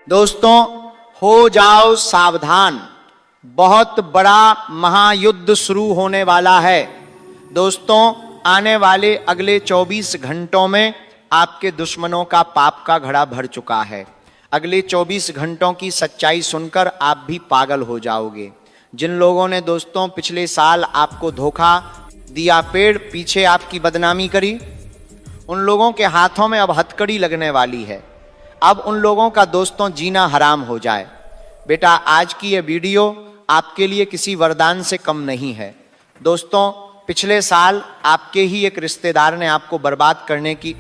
दोस्तों, हो जाओ सावधान, बहुत बड़ा महायुद्ध शुरू होने वाला है। दोस्तों, आने वाले अगले 24 घंटों में आपके दुश्मनों का पाप का घड़ा भर चुका है। अगले 24 घंटों की सच्चाई सुनकर आप भी पागल हो जाओगे। जिन लोगों ने दोस्तों पिछले साल आपको धोखा दिया, पेड़ पीछे आपकी बदनामी करी, उन लोगों के हाथों में अब हथकड़ी लगने वाली है। अब उन लोगों का दोस्तों जीना हराम हो जाए। बेटा, आज की ये वीडियो आपके लिए किसी वरदान से कम नहीं है। दोस्तों, पिछले साल आपके ही एक रिश्तेदार ने आपको बर्बाद करने की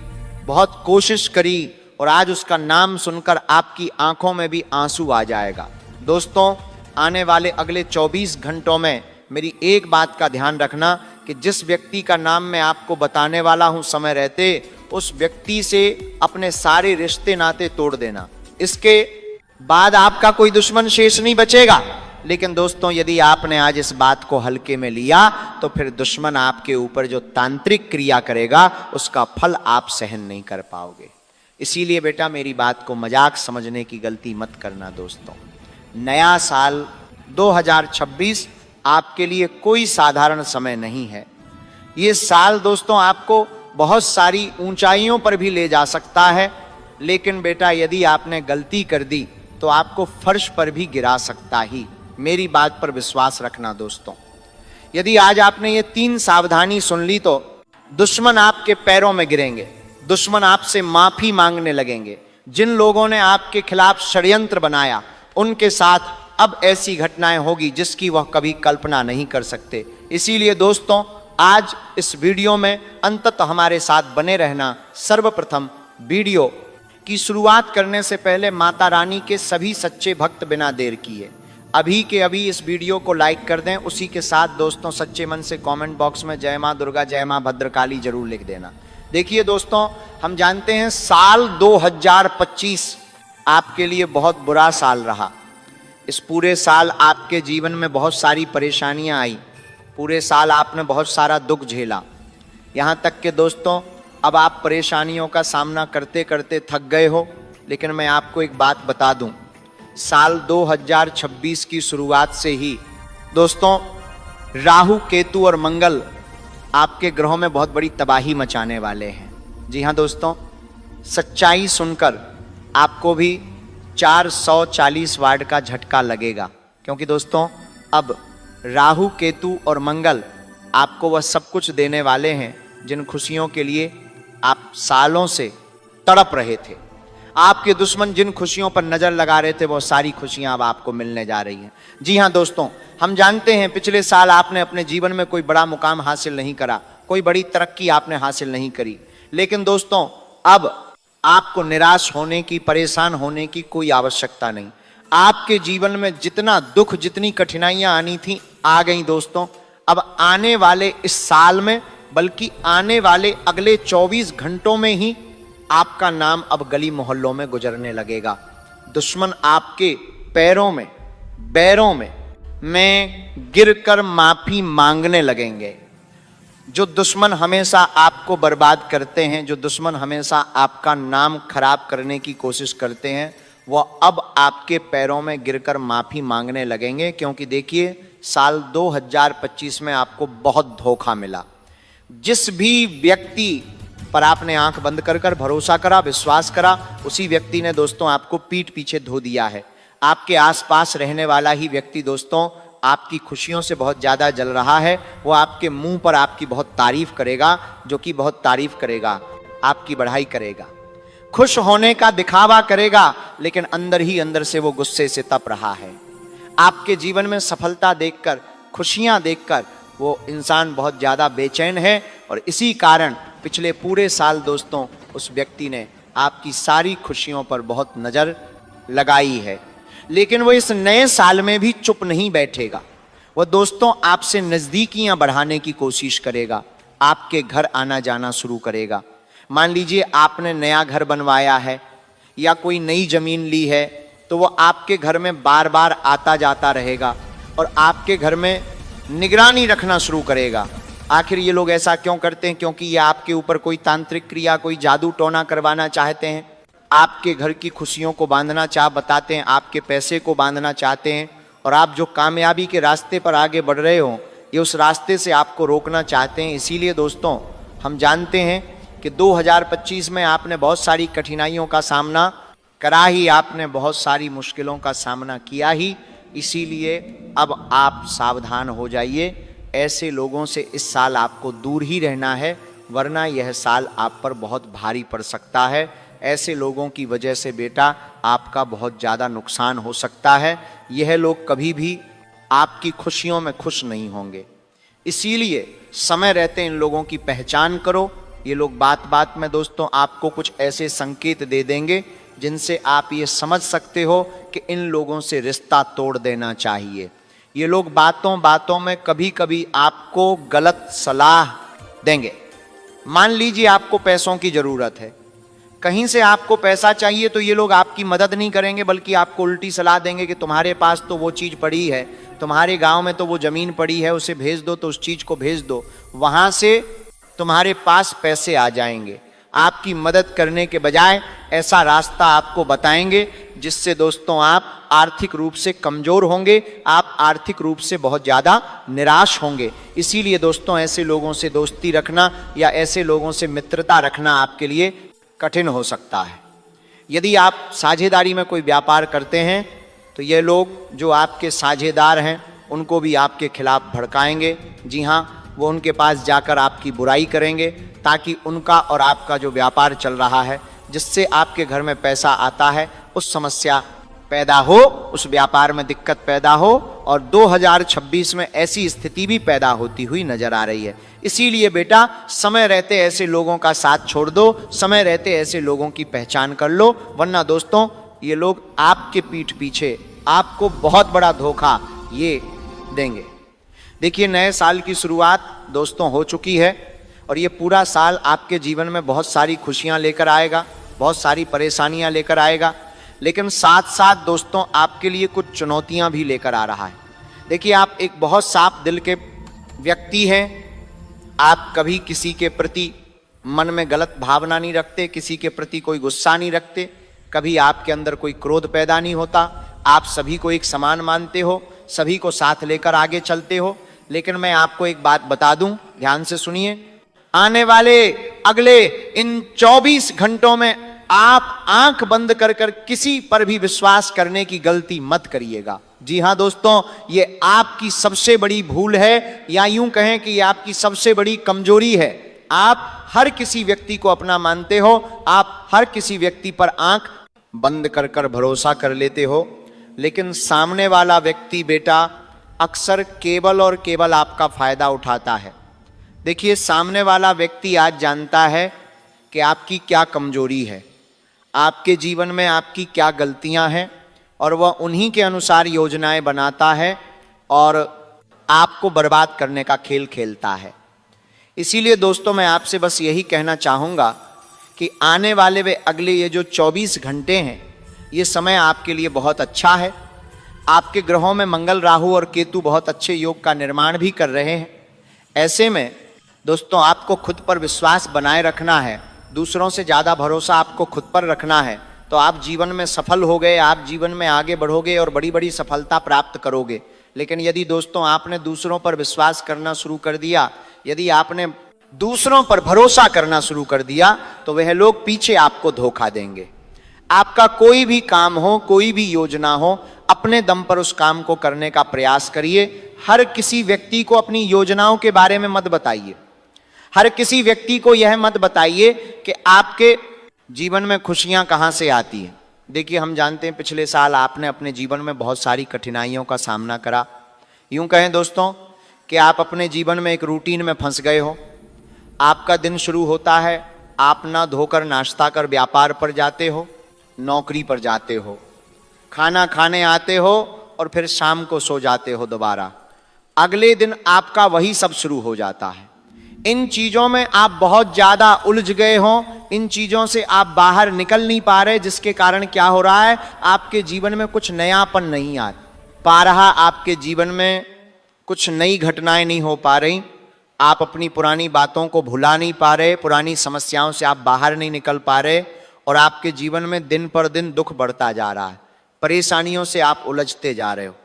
बहुत कोशिश करी और आज उसका नाम सुनकर आपकी आंखों में भी आंसू आ जाएगा। दोस्तों, आने वाले अगले 24 घंटों में मेरी एक बात का ध्यान रखना कि जिस व्यक्ति का नाम मैं आपको बताने वाला हूं समय रहते, उस व्यक्ति से अपने सारे रिश्ते नाते तोड़ देना। इसके बाद आपका कोई दुश्मन शेष नहीं बचेगा। लेकिन दोस्तों, यदि आपने आज इस बात को हल्के में लिया तो फिर दुश्मन आपके ऊपर जो तांत्रिक क्रिया करेगा उसका फल आप सहन नहीं कर पाओगे। इसीलिए बेटा, मेरी बात को मजाक समझने की गलती मत करना। दोस्तों, नया साल 2026 आपके लिए कोई साधारण समय नहीं है। ये साल दोस्तों आपको बहुत सारी ऊंचाइयों पर भी ले जा सकता है, लेकिन बेटा यदि आपने गलती कर दी तो आपको फर्श पर भी गिरा सकता ही। मेरी बात पर विश्वास रखना। दोस्तों, यदि आज आपने ये 3 सावधानी सुन ली तो दुश्मन आपके पैरों में गिरेंगे, दुश्मन आपसे माफी मांगने लगेंगे। जिन लोगों ने आपके खिलाफ षड्यंत्र बनाया उनके साथ अब ऐसी घटनाएं होगी जिसकी वह कभी कल्पना नहीं कर सकते। इसीलिए दोस्तों, आज इस वीडियो में अंततः हमारे साथ बने रहना। सर्वप्रथम वीडियो की शुरुआत करने से पहले माता रानी के सभी सच्चे भक्त बिना देर किए अभी के अभी इस वीडियो को लाइक कर दें। उसी के साथ दोस्तों, सच्चे मन से कमेंट बॉक्स में जय मां दुर्गा, जय मां भद्रकाली जरूर लिख देना। देखिए दोस्तों, हम जानते हैं साल 2025 आपके लिए बहुत बुरा साल रहा। इस पूरे साल आपके जीवन में बहुत सारी परेशानियां आई। पूरे साल आपने बहुत सारा दुख झेला। यहाँ तक कि दोस्तों, अब आप परेशानियों का सामना करते करते थक गए हो। लेकिन मैं आपको एक बात बता दूं, साल 2026 की शुरुआत से ही दोस्तों राहु, केतु और मंगल आपके ग्रहों में बहुत बड़ी तबाही मचाने वाले हैं। जी हाँ दोस्तों, सच्चाई सुनकर आपको भी 440 वाट का झटका लगेगा, क्योंकि दोस्तों अब राहु, केतु और मंगल आपको वह सब कुछ देने वाले हैं जिन खुशियों के लिए आप सालों से तड़प रहे थे। आपके दुश्मन जिन खुशियों पर नजर लगा रहे थे वो सारी खुशियां अब आपको मिलने जा रही हैं। जी हां दोस्तों, हम जानते हैं पिछले साल आपने अपने जीवन में कोई बड़ा मुकाम हासिल नहीं करा, कोई बड़ी तरक्की आपने हासिल नहीं करी। लेकिन दोस्तों, अब आपको निराश होने की, परेशान होने की कोई आवश्यकता नहीं। आपके जीवन में जितना दुख, जितनी कठिनाइयां आनी थी आ गई दोस्तों। अब आने वाले इस साल में, बल्कि आने वाले अगले 24 घंटों में ही आपका नाम अब गली मोहल्लों में गुजरने लगेगा। दुश्मन आपके पैरों में, बैरों में गिरकर माफी मांगने लगेंगे। जो दुश्मन हमेशा आपको बर्बाद करते हैं, जो दुश्मन हमेशा आपका नाम खराब करने की कोशिश करते हैं, वह अब आपके पैरों में गिरकर माफी मांगने लगेंगे। क्योंकि देखिए, साल 2025 में आपको बहुत धोखा मिला। जिस भी व्यक्ति पर आपने आंख बंद कर भरोसा करा, विश्वास करा, उसी व्यक्ति ने दोस्तों आपको पीठ पीछे धो दिया है। आपके आसपास रहने वाला ही व्यक्ति दोस्तों आपकी खुशियों से बहुत ज़्यादा जल रहा है। वो आपके मुंह पर आपकी बहुत तारीफ करेगा, जो कि बहुत तारीफ करेगा, आपकी बढ़ाई करेगा, खुश होने का दिखावा करेगा, लेकिन अंदर ही अंदर से वो गुस्से से तप रहा है। आपके जीवन में सफलता देखकर, खुशियां देखकर वो इंसान बहुत ज़्यादा बेचैन है। और इसी कारण पिछले पूरे साल दोस्तों उस व्यक्ति ने आपकी सारी खुशियों पर बहुत नज़र लगाई है। लेकिन वो इस नए साल में भी चुप नहीं बैठेगा। वो दोस्तों आपसे नज़दीकियां बढ़ाने की कोशिश करेगा, आपके घर आना जाना शुरू करेगा। मान लीजिए आपने नया घर बनवाया है या कोई नई ज़मीन ली है, तो वो आपके घर में बार बार आता जाता रहेगा और आपके घर में निगरानी रखना शुरू करेगा। आखिर ये लोग ऐसा क्यों करते हैं? क्योंकि ये आपके ऊपर कोई तांत्रिक क्रिया, कोई जादू टोना करवाना चाहते हैं। आपके घर की खुशियों को बांधना बताते हैं, आपके पैसे को बांधना चाहते हैं, और आप जो कामयाबी के रास्ते पर आगे बढ़ रहे हो ये उस रास्ते से आपको रोकना चाहते हैं। इसीलिए दोस्तों हम जानते हैं कि 2025 में आपने बहुत सारी कठिनाइयों का सामना करा ही, आपने बहुत सारी मुश्किलों का सामना किया ही। इसीलिए अब आप सावधान हो जाइए, ऐसे लोगों से इस साल आपको दूर ही रहना है, वरना यह साल आप पर बहुत भारी पड़ सकता है। ऐसे लोगों की वजह से बेटा आपका बहुत ज़्यादा नुकसान हो सकता है। यह लोग कभी भी आपकी खुशियों में खुश नहीं होंगे, इसीलिए समय रहते इन लोगों की पहचान करो। ये लोग बात बात में दोस्तों आपको कुछ ऐसे संकेत दे देंगे जिनसे आप ये समझ सकते हो कि इन लोगों से रिश्ता तोड़ देना चाहिए। ये लोग बातों बातों में कभी कभी आपको गलत सलाह देंगे। मान लीजिए आपको पैसों की ज़रूरत है, कहीं से आपको पैसा चाहिए, तो ये लोग आपकी मदद नहीं करेंगे बल्कि आपको उल्टी सलाह देंगे कि तुम्हारे पास तो वो चीज़ पड़ी है, तुम्हारे गांव में तो वो ज़मीन पड़ी है, उसे भेज दो, तो उस चीज़ को भेज दो, वहाँ से तुम्हारे पास पैसे आ जाएंगे। आपकी मदद करने के बजाय ऐसा रास्ता आपको बताएंगे जिससे दोस्तों आप आर्थिक रूप से कमज़ोर होंगे, आप आर्थिक रूप से बहुत ज़्यादा निराश होंगे। इसीलिए दोस्तों ऐसे लोगों से दोस्ती रखना या ऐसे लोगों से मित्रता रखना आपके लिए कठिन हो सकता है। यदि आप साझेदारी में कोई व्यापार करते हैं तो ये लोग जो आपके साझेदार हैं उनको भी आपके खिलाफ भड़काएंगे। जी हाँ, वो उनके पास जाकर आपकी बुराई करेंगे ताकि उनका और आपका जो व्यापार चल रहा है, जिससे आपके घर में पैसा आता है, उस समस्या पैदा हो, उस व्यापार में दिक्कत पैदा हो, और 2026 में ऐसी स्थिति भी पैदा होती हुई नजर आ रही है। इसीलिए बेटा समय रहते ऐसे लोगों का साथ छोड़ दो, समय रहते ऐसे लोगों की पहचान कर लो, वरना दोस्तों ये लोग आपके पीठ पीछे आपको बहुत बड़ा धोखा ये देंगे। देखिए नए साल की शुरुआत दोस्तों हो चुकी है और ये पूरा साल आपके जीवन में बहुत सारी खुशियां लेकर आएगा, बहुत सारी परेशानियां लेकर आएगा, लेकिन साथ साथ दोस्तों आपके लिए कुछ चुनौतियां भी लेकर आ रहा है। देखिए आप एक बहुत साफ दिल के व्यक्ति हैं, आप कभी किसी के प्रति मन में गलत भावना नहीं रखते, किसी के प्रति कोई गुस्सा नहीं रखते, कभी आपके अंदर कोई क्रोध पैदा नहीं होता, आप सभी को एक समान मानते हो, सभी को साथ लेकर आगे चलते हो। लेकिन मैं आपको एक बात बता दूं, ध्यान से सुनिए, आने वाले अगले इन 24 घंटों में आप आंख बंद कर कर किसी पर भी विश्वास करने की गलती मत करिएगा। जी हां दोस्तों, ये आपकी सबसे बड़ी भूल है, या यूं कहें कि ये आपकी सबसे बड़ी कमजोरी है। आप हर किसी व्यक्ति को अपना मानते हो, आप हर किसी व्यक्ति पर आंख बंद कर कर भरोसा कर लेते हो, लेकिन सामने वाला व्यक्ति बेटा अक्सर केवल और केवल आपका फायदा उठाता है। देखिए सामने वाला व्यक्ति आज जानता है कि आपकी क्या कमजोरी है, आपके जीवन में आपकी क्या गलतियां हैं, और वह उन्हीं के अनुसार योजनाएं बनाता है और आपको बर्बाद करने का खेल खेलता है। इसीलिए दोस्तों मैं आपसे बस यही कहना चाहूँगा कि आने वाले वे अगले ये जो 24 घंटे हैं, ये समय आपके लिए बहुत अच्छा है। आपके ग्रहों में मंगल, राहु और केतु बहुत अच्छे योग का निर्माण भी कर रहे हैं। ऐसे में दोस्तों आपको खुद पर विश्वास बनाए रखना है, दूसरों से ज़्यादा भरोसा आपको खुद पर रखना है, तो आप जीवन में सफल हो गए, आप जीवन में आगे बढ़ोगे और बड़ी बड़ी सफलता प्राप्त करोगे। लेकिन यदि दोस्तों आपने दूसरों पर विश्वास करना शुरू कर दिया, यदि आपने दूसरों पर भरोसा करना शुरू कर दिया, तो वह लोग पीछे आपको धोखा देंगे। आपका कोई भी काम हो, कोई भी योजना हो, अपने दम पर उस काम को करने का प्रयास करिए। हर किसी व्यक्ति को अपनी योजनाओं के बारे में मत बताइए, हर किसी व्यक्ति को यह मत बताइए कि आपके जीवन में खुशियां कहां से आती हैं। देखिए हम जानते हैं पिछले साल आपने अपने जीवन में बहुत सारी कठिनाइयों का सामना करा। यूं कहें दोस्तों कि आप अपने जीवन में एक रूटीन में फंस गए हो। आपका दिन शुरू होता है, आप ना धोकर नाश्ता कर व्यापार पर जाते हो, नौकरी पर जाते हो, खाना खाने आते हो और फिर शाम को सो जाते हो दोबारा। अगले दिन आपका वही सब शुरू हो जाता है। इन चीज़ों में आप बहुत ज़्यादा उलझ गए हो, इन चीज़ों से आप बाहर निकल नहीं पा रहे, जिसके कारण क्या हो रहा है, आपके जीवन में कुछ नयापन नहीं आ पा रहा, आपके जीवन में कुछ नई घटनाएं नहीं हो पा रही, आप अपनी पुरानी बातों को भुला नहीं पा रहे, पुरानी समस्याओं से आप बाहर नहीं निकल पा रहे, और आपके जीवन में दिन पर दिन दुख बढ़ता जा रहा है, परेशानियों से आप उलझते जा रहे हो।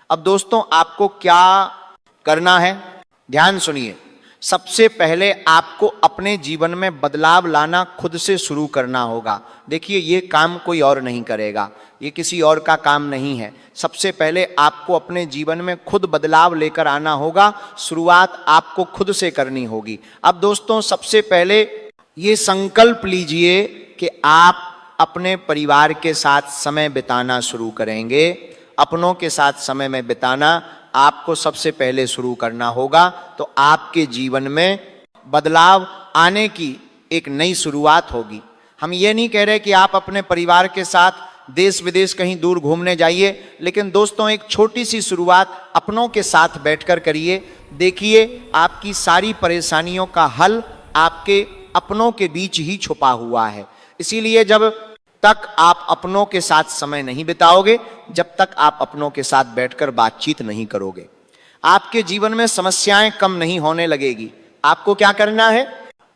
अब दोस्तों आपको क्या करना है, ध्यान सुनिए। सबसे पहले आपको अपने जीवन में बदलाव लाना खुद से शुरू करना होगा। देखिए ये काम कोई और नहीं करेगा, ये किसी और का काम नहीं है। सबसे पहले आपको अपने जीवन में खुद बदलाव लेकर आना होगा, शुरुआत आपको खुद से करनी होगी। अब दोस्तों सबसे पहले ये संकल्प लीजिए कि आप अपने परिवार के साथ समय बिताना शुरू करेंगे। अपनों के साथ समय में बिताना आपको सबसे पहले शुरू करना होगा, तो आपके जीवन में बदलाव आने की एक नई शुरुआत होगी। हम ये नहीं कह रहे कि आप अपने परिवार के साथ देश विदेश कहीं दूर घूमने जाइए, लेकिन दोस्तों एक छोटी सी शुरुआत अपनों के साथ बैठकर करिए। देखिए आपकी सारी परेशानियों का हल आपके अपनों के बीच ही छुपा हुआ है। इसीलिए जब तक आप अपनों के साथ समय नहीं बिताओगे, जब तक आप अपनों के साथ बैठकर बातचीत नहीं करोगे, आपके जीवन में समस्याएं कम नहीं होने लगेगी। आपको क्या करना है,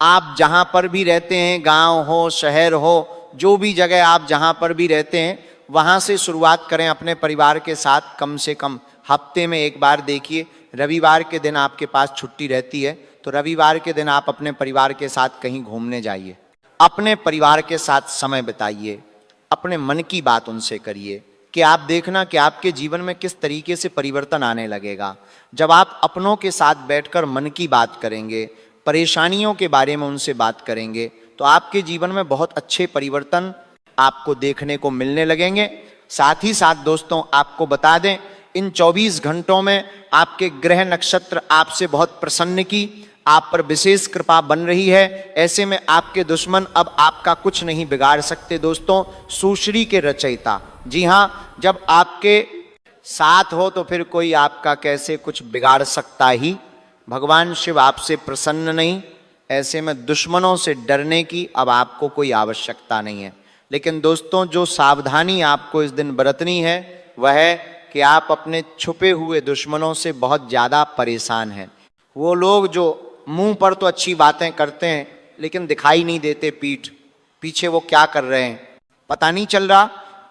आप जहां पर भी रहते हैं, गांव हो शहर हो, जो भी जगह आप जहां पर भी रहते हैं, वहां से शुरुआत करें अपने परिवार के साथ। कम से कम हफ्ते में एक बार देखिए, रविवार के दिन आपके पास छुट्टी रहती है, तो रविवार के दिन आप अपने परिवार के साथ कहीं घूमने जाइए, अपने परिवार के साथ समय बिताइए, अपने मन की बात उनसे करिए कि आप देखना कि आपके जीवन में किस तरीके से परिवर्तन आने लगेगा। जब आप अपनों के साथ बैठकर मन की बात करेंगे, परेशानियों के बारे में उनसे बात करेंगे, तो आपके जीवन में बहुत अच्छे परिवर्तन आपको देखने को मिलने लगेंगे। साथ ही साथ दोस्तों आपको बता दें, इन 24 घंटों में आपके ग्रह नक्षत्र आपसे बहुत प्रसन्न की, आप पर विशेष कृपा बन रही है। ऐसे में आपके दुश्मन अब आपका कुछ नहीं बिगाड़ सकते। दोस्तों सुश्री के रचयिता, जी हाँ, जब आपके साथ हो तो फिर कोई आपका कैसे कुछ बिगाड़ सकता ही। भगवान शिव आपसे प्रसन्न नहीं, ऐसे में दुश्मनों से डरने की अब आपको कोई आवश्यकता नहीं है। लेकिन दोस्तों जो सावधानी आपको इस दिन बरतनी है वह है कि आप अपने छुपे हुए दुश्मनों से बहुत ज़्यादा परेशान हैं। वो लोग जो मुंह पर तो अच्छी बातें करते हैं लेकिन दिखाई नहीं देते, पीछे वो क्या कर रहे हैं पता नहीं चल रहा।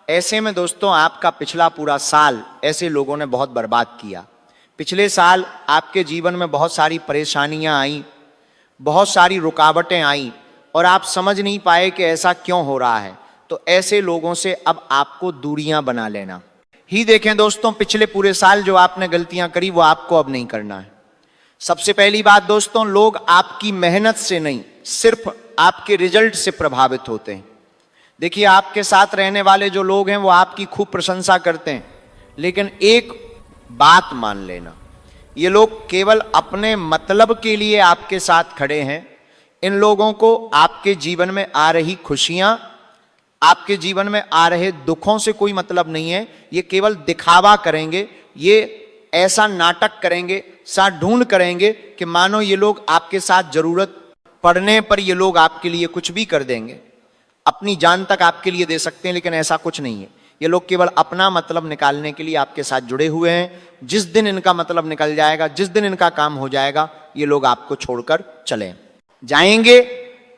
ऐसे में दोस्तों आपका पिछला पूरा साल ऐसे लोगों ने बहुत बर्बाद किया। पिछले साल आपके जीवन में बहुत सारी परेशानियां आई, बहुत सारी रुकावटें आई और आप समझ नहीं पाए कि ऐसा क्यों हो रहा है। तो ऐसे लोगों से अब आपको दूरियां बना लेना ही। देखें दोस्तों पिछले पूरे साल जो आपने गलतियां करी वो आपको अब नहीं करना है। सबसे पहली बात दोस्तों, लोग आपकी मेहनत से नहीं, सिर्फ आपके रिजल्ट से प्रभावित होते हैं। देखिए आपके साथ रहने वाले जो लोग हैं वो आपकी खूब प्रशंसा करते हैं, लेकिन एक बात मान लेना, ये लोग केवल अपने मतलब के लिए आपके साथ खड़े हैं। इन लोगों को आपके जीवन में आ रही खुशियां, आपके जीवन में आ रहे दुखों से कोई मतलब नहीं है। ये केवल दिखावा करेंगे, ये ऐसा नाटक करेंगे, सा ढूंढ करेंगे कि मानो ये लोग आपके साथ जरूरत पड़ने पर ये लोग आपके लिए कुछ भी कर देंगे, अपनी जान तक आपके लिए दे सकते हैं, लेकिन ऐसा कुछ नहीं है। ये लोग केवल अपना मतलब निकालने के लिए आपके साथ जुड़े हुए हैं। जिस दिन इनका मतलब निकल जाएगा, जिस दिन इनका काम हो जाएगा, ये लोग आपको छोड़कर चले जाएंगे।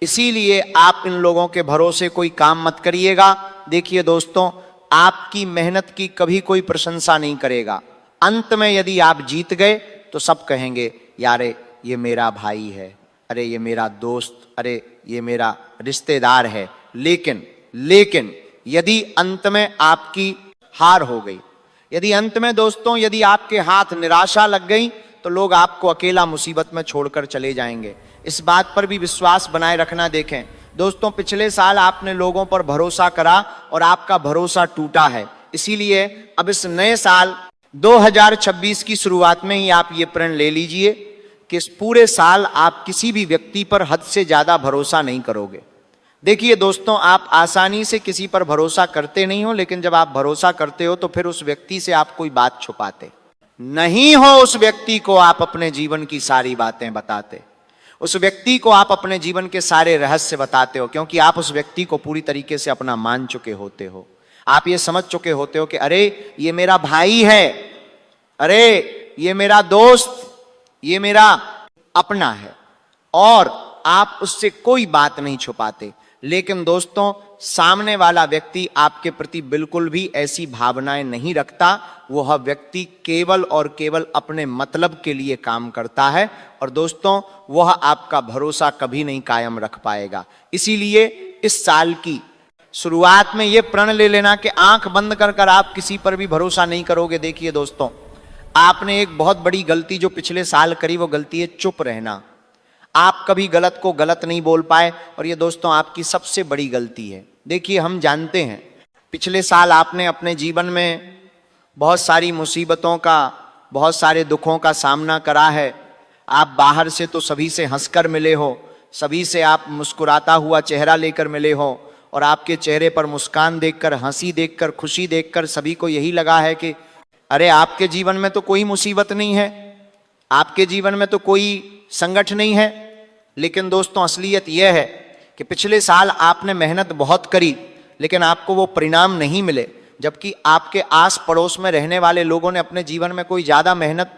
इसीलिए आप इन लोगों के भरोसे कोई काम मत करिएगा। देखिए दोस्तों आपकी मेहनत की कभी कोई प्रशंसा नहीं करेगा। अंत में यदि आप जीत गए तो सब कहेंगे यारे ये मेरा भाई है, अरे ये मेरा दोस्त, अरे ये मेरा रिश्तेदार है। लेकिन यदि अंत में आपकी हार हो गई, यदि अंत में दोस्तों यदि आपके हाथ निराशा लग गई, तो लोग आपको अकेला मुसीबत में छोड़कर चले जाएंगे। इस बात पर भी विश्वास बनाए रखना। देखें दोस्तों पिछले साल आपने लोगों पर भरोसा करा और आपका भरोसा टूटा है। इसीलिए अब इस नए साल 2026 की शुरुआत में ही आप ये प्रण ले लीजिए कि इस पूरे साल आप किसी भी व्यक्ति पर हद से ज्यादा भरोसा नहीं करोगे। देखिए दोस्तों आप आसानी से किसी पर भरोसा करते नहीं हो, लेकिन जब आप भरोसा करते हो तो फिर उस व्यक्ति से आप कोई बात छुपाते नहीं हो। उस व्यक्ति को आप अपने जीवन की सारी बातें बताते, उस व्यक्ति को आप अपने जीवन के सारे रहस्य बताते हो, क्योंकि आप उस व्यक्ति को पूरी तरीके से अपना मान चुके होते हो। आप ये समझ चुके होते हो कि अरे ये मेरा भाई है, अरे ये मेरा दोस्त, ये मेरा अपना है, और आप उससे कोई बात नहीं छुपाते। लेकिन दोस्तों सामने वाला व्यक्ति आपके प्रति बिल्कुल भी ऐसी भावनाएं नहीं रखता। वह व्यक्ति केवल और केवल अपने मतलब के लिए काम करता है और दोस्तों वह आपका भरोसा कभी नहीं कायम रख पाएगा। इसीलिए इस साल की शुरुआत में यह प्रण ले लेना कि आंख बंद कर कर आप किसी पर भी भरोसा नहीं करोगे। देखिए दोस्तों, आपने एक बहुत बड़ी गलती जो पिछले साल करी वो गलती है चुप रहना। आप कभी गलत को गलत नहीं बोल पाए और ये दोस्तों आपकी सबसे बड़ी गलती है। देखिए, हम जानते हैं पिछले साल आपने अपने जीवन में बहुत सारी मुसीबतों का, बहुत सारे दुखों का सामना करा है। आप बाहर से तो सभी से हंसकर मिले हो, सभी से आप मुस्कुराता हुआ चेहरा लेकर मिले हो और आपके चेहरे पर मुस्कान देखकर, हंसी देखकर, खुशी देखकर सभी को यही लगा है कि अरे आपके जीवन में तो कोई मुसीबत नहीं है, आपके जीवन में तो कोई संकट नहीं है। लेकिन दोस्तों असलियत यह है कि पिछले साल आपने मेहनत बहुत करी लेकिन आपको वो परिणाम नहीं मिले, जबकि आपके आस पड़ोस में रहने वाले लोगों ने अपने जीवन में कोई ज्यादा मेहनत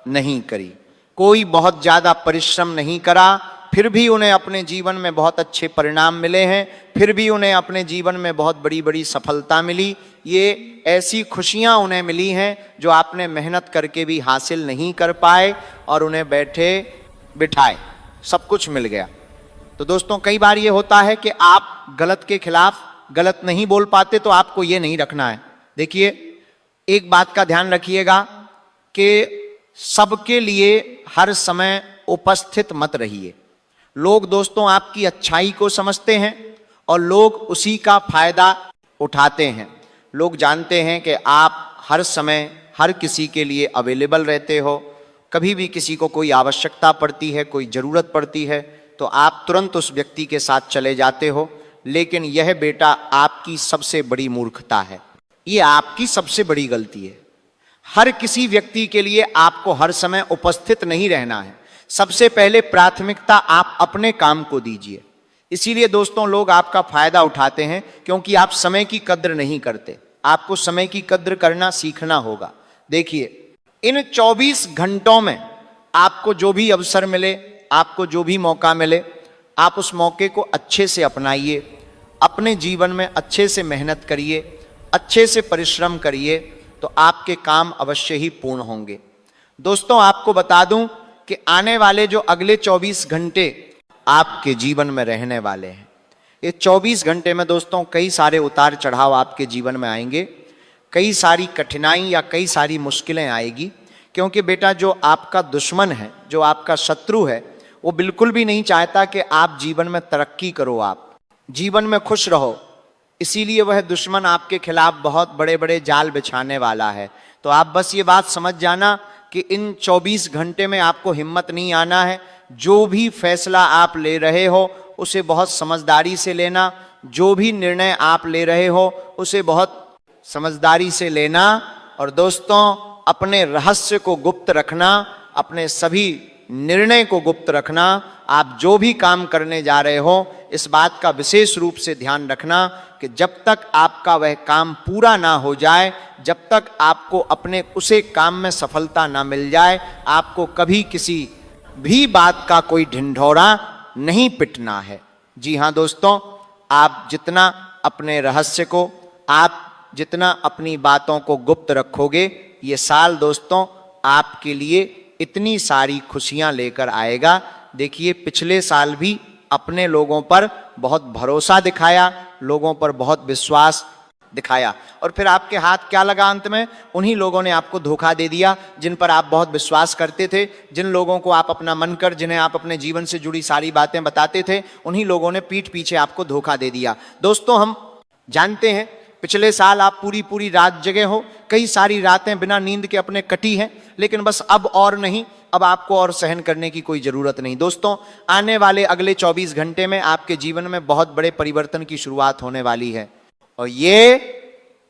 नहीं करी, कोई बहुत ज्यादा परिश्रम नहीं करा, फिर भी उन्हें अपने जीवन में बहुत अच्छे परिणाम मिले हैं, फिर भी उन्हें अपने जीवन में बहुत बड़ी बड़ी सफलता मिली। ये ऐसी खुशियां उन्हें मिली हैं जो आपने मेहनत करके भी हासिल नहीं कर पाए और उन्हें बैठे बिठाए सब कुछ मिल गया। तो दोस्तों कई बार ये होता है कि आप गलत के खिलाफ गलत नहीं बोल पाते, तो आपको ये नहीं रखना है। देखिए, एक बात का ध्यान रखिएगा कि सबके लिए हर समय उपस्थित मत रहिए। लोग दोस्तों आपकी अच्छाई को समझते हैं और लोग उसी का फायदा उठाते हैं। लोग जानते हैं कि आप हर समय हर किसी के लिए अवेलेबल रहते हो, कभी भी किसी को कोई आवश्यकता पड़ती है, कोई ज़रूरत पड़ती है तो आप तुरंत उस व्यक्ति के साथ चले जाते हो। लेकिन यह बेटा आपकी सबसे बड़ी मूर्खता है, ये आपकी सबसे बड़ी गलती है। हर किसी व्यक्ति के लिए आपको हर समय उपस्थित नहीं रहना है। सबसे पहले प्राथमिकता आप अपने काम को दीजिए। इसीलिए दोस्तों लोग आपका फायदा उठाते हैं क्योंकि आप समय की कद्र नहीं करते। आपको समय की कद्र करना सीखना होगा। देखिए, इन 24 घंटों में आपको जो भी अवसर मिले, आपको जो भी मौका मिले, आप उस मौके को अच्छे से अपनाइए, अपने जीवन में अच्छे से मेहनत करिए, अच्छे से परिश्रम करिए, तो आपके काम अवश्य ही पूर्ण होंगे। दोस्तों आपको बता दूं कि आने वाले जो अगले 24 घंटे आपके जीवन में रहने वाले हैं, ये 24 घंटे में दोस्तों कई सारे उतार चढ़ाव आपके जीवन में आएंगे, कई सारी कठिनाई या कई सारी मुश्किलें आएगी। क्योंकि बेटा जो आपका दुश्मन है, जो आपका शत्रु है, वो बिल्कुल भी नहीं चाहता कि आप जीवन में तरक्की करो, आप जीवन में खुश रहो। इसीलिए वह दुश्मन आपके खिलाफ बहुत बड़े बड़े जाल बिछाने वाला है। तो आप बस ये बात समझ जाना कि इन 24 घंटे में आपको हिम्मत नहीं आना है। जो भी फैसला आप ले रहे हो उसे बहुत समझदारी से लेना, जो भी निर्णय आप ले रहे हो उसे बहुत समझदारी से लेना। और दोस्तों अपने रहस्य को गुप्त रखना, अपने सभी निर्णय को गुप्त रखना। आप जो भी काम करने जा रहे हो इस बात का विशेष रूप से ध्यान रखना कि जब तक आपका वह काम पूरा ना हो जाए, जब तक आपको अपने उसे काम में सफलता ना मिल जाए, आपको कभी किसी भी बात का कोई ढिंढोरा नहीं पिटना है। जी हाँ दोस्तों, आप जितना अपने रहस्य को, आप जितना अपनी बातों को गुप्त रखोगे, ये साल दोस्तों आपके लिए इतनी सारी खुशियां लेकर आएगा। देखिए, पिछले साल भी अपने लोगों पर बहुत भरोसा दिखाया, लोगों पर बहुत विश्वास दिखाया और फिर आपके हाथ क्या लगा अंत में? उन्हीं लोगों ने आपको धोखा दे दिया जिन पर आप बहुत विश्वास करते थे, जिन लोगों को आप अपना मन कर, जिन्हें आप अपने जीवन से जुड़ी सारी बातें बताते थे, उन्हीं लोगों ने पीठ पीछे आपको धोखा दे दिया। दोस्तों हम जानते हैं पिछले साल आप पूरी पूरी रात जगे हो, कई सारी रातें बिना नींद के अपने कटी हैं, लेकिन बस अब और नहीं, अब आपको और सहन करने की कोई जरूरत नहीं। दोस्तों आने वाले अगले 24 घंटे में आपके जीवन में बहुत बड़े परिवर्तन की शुरुआत होने वाली है और ये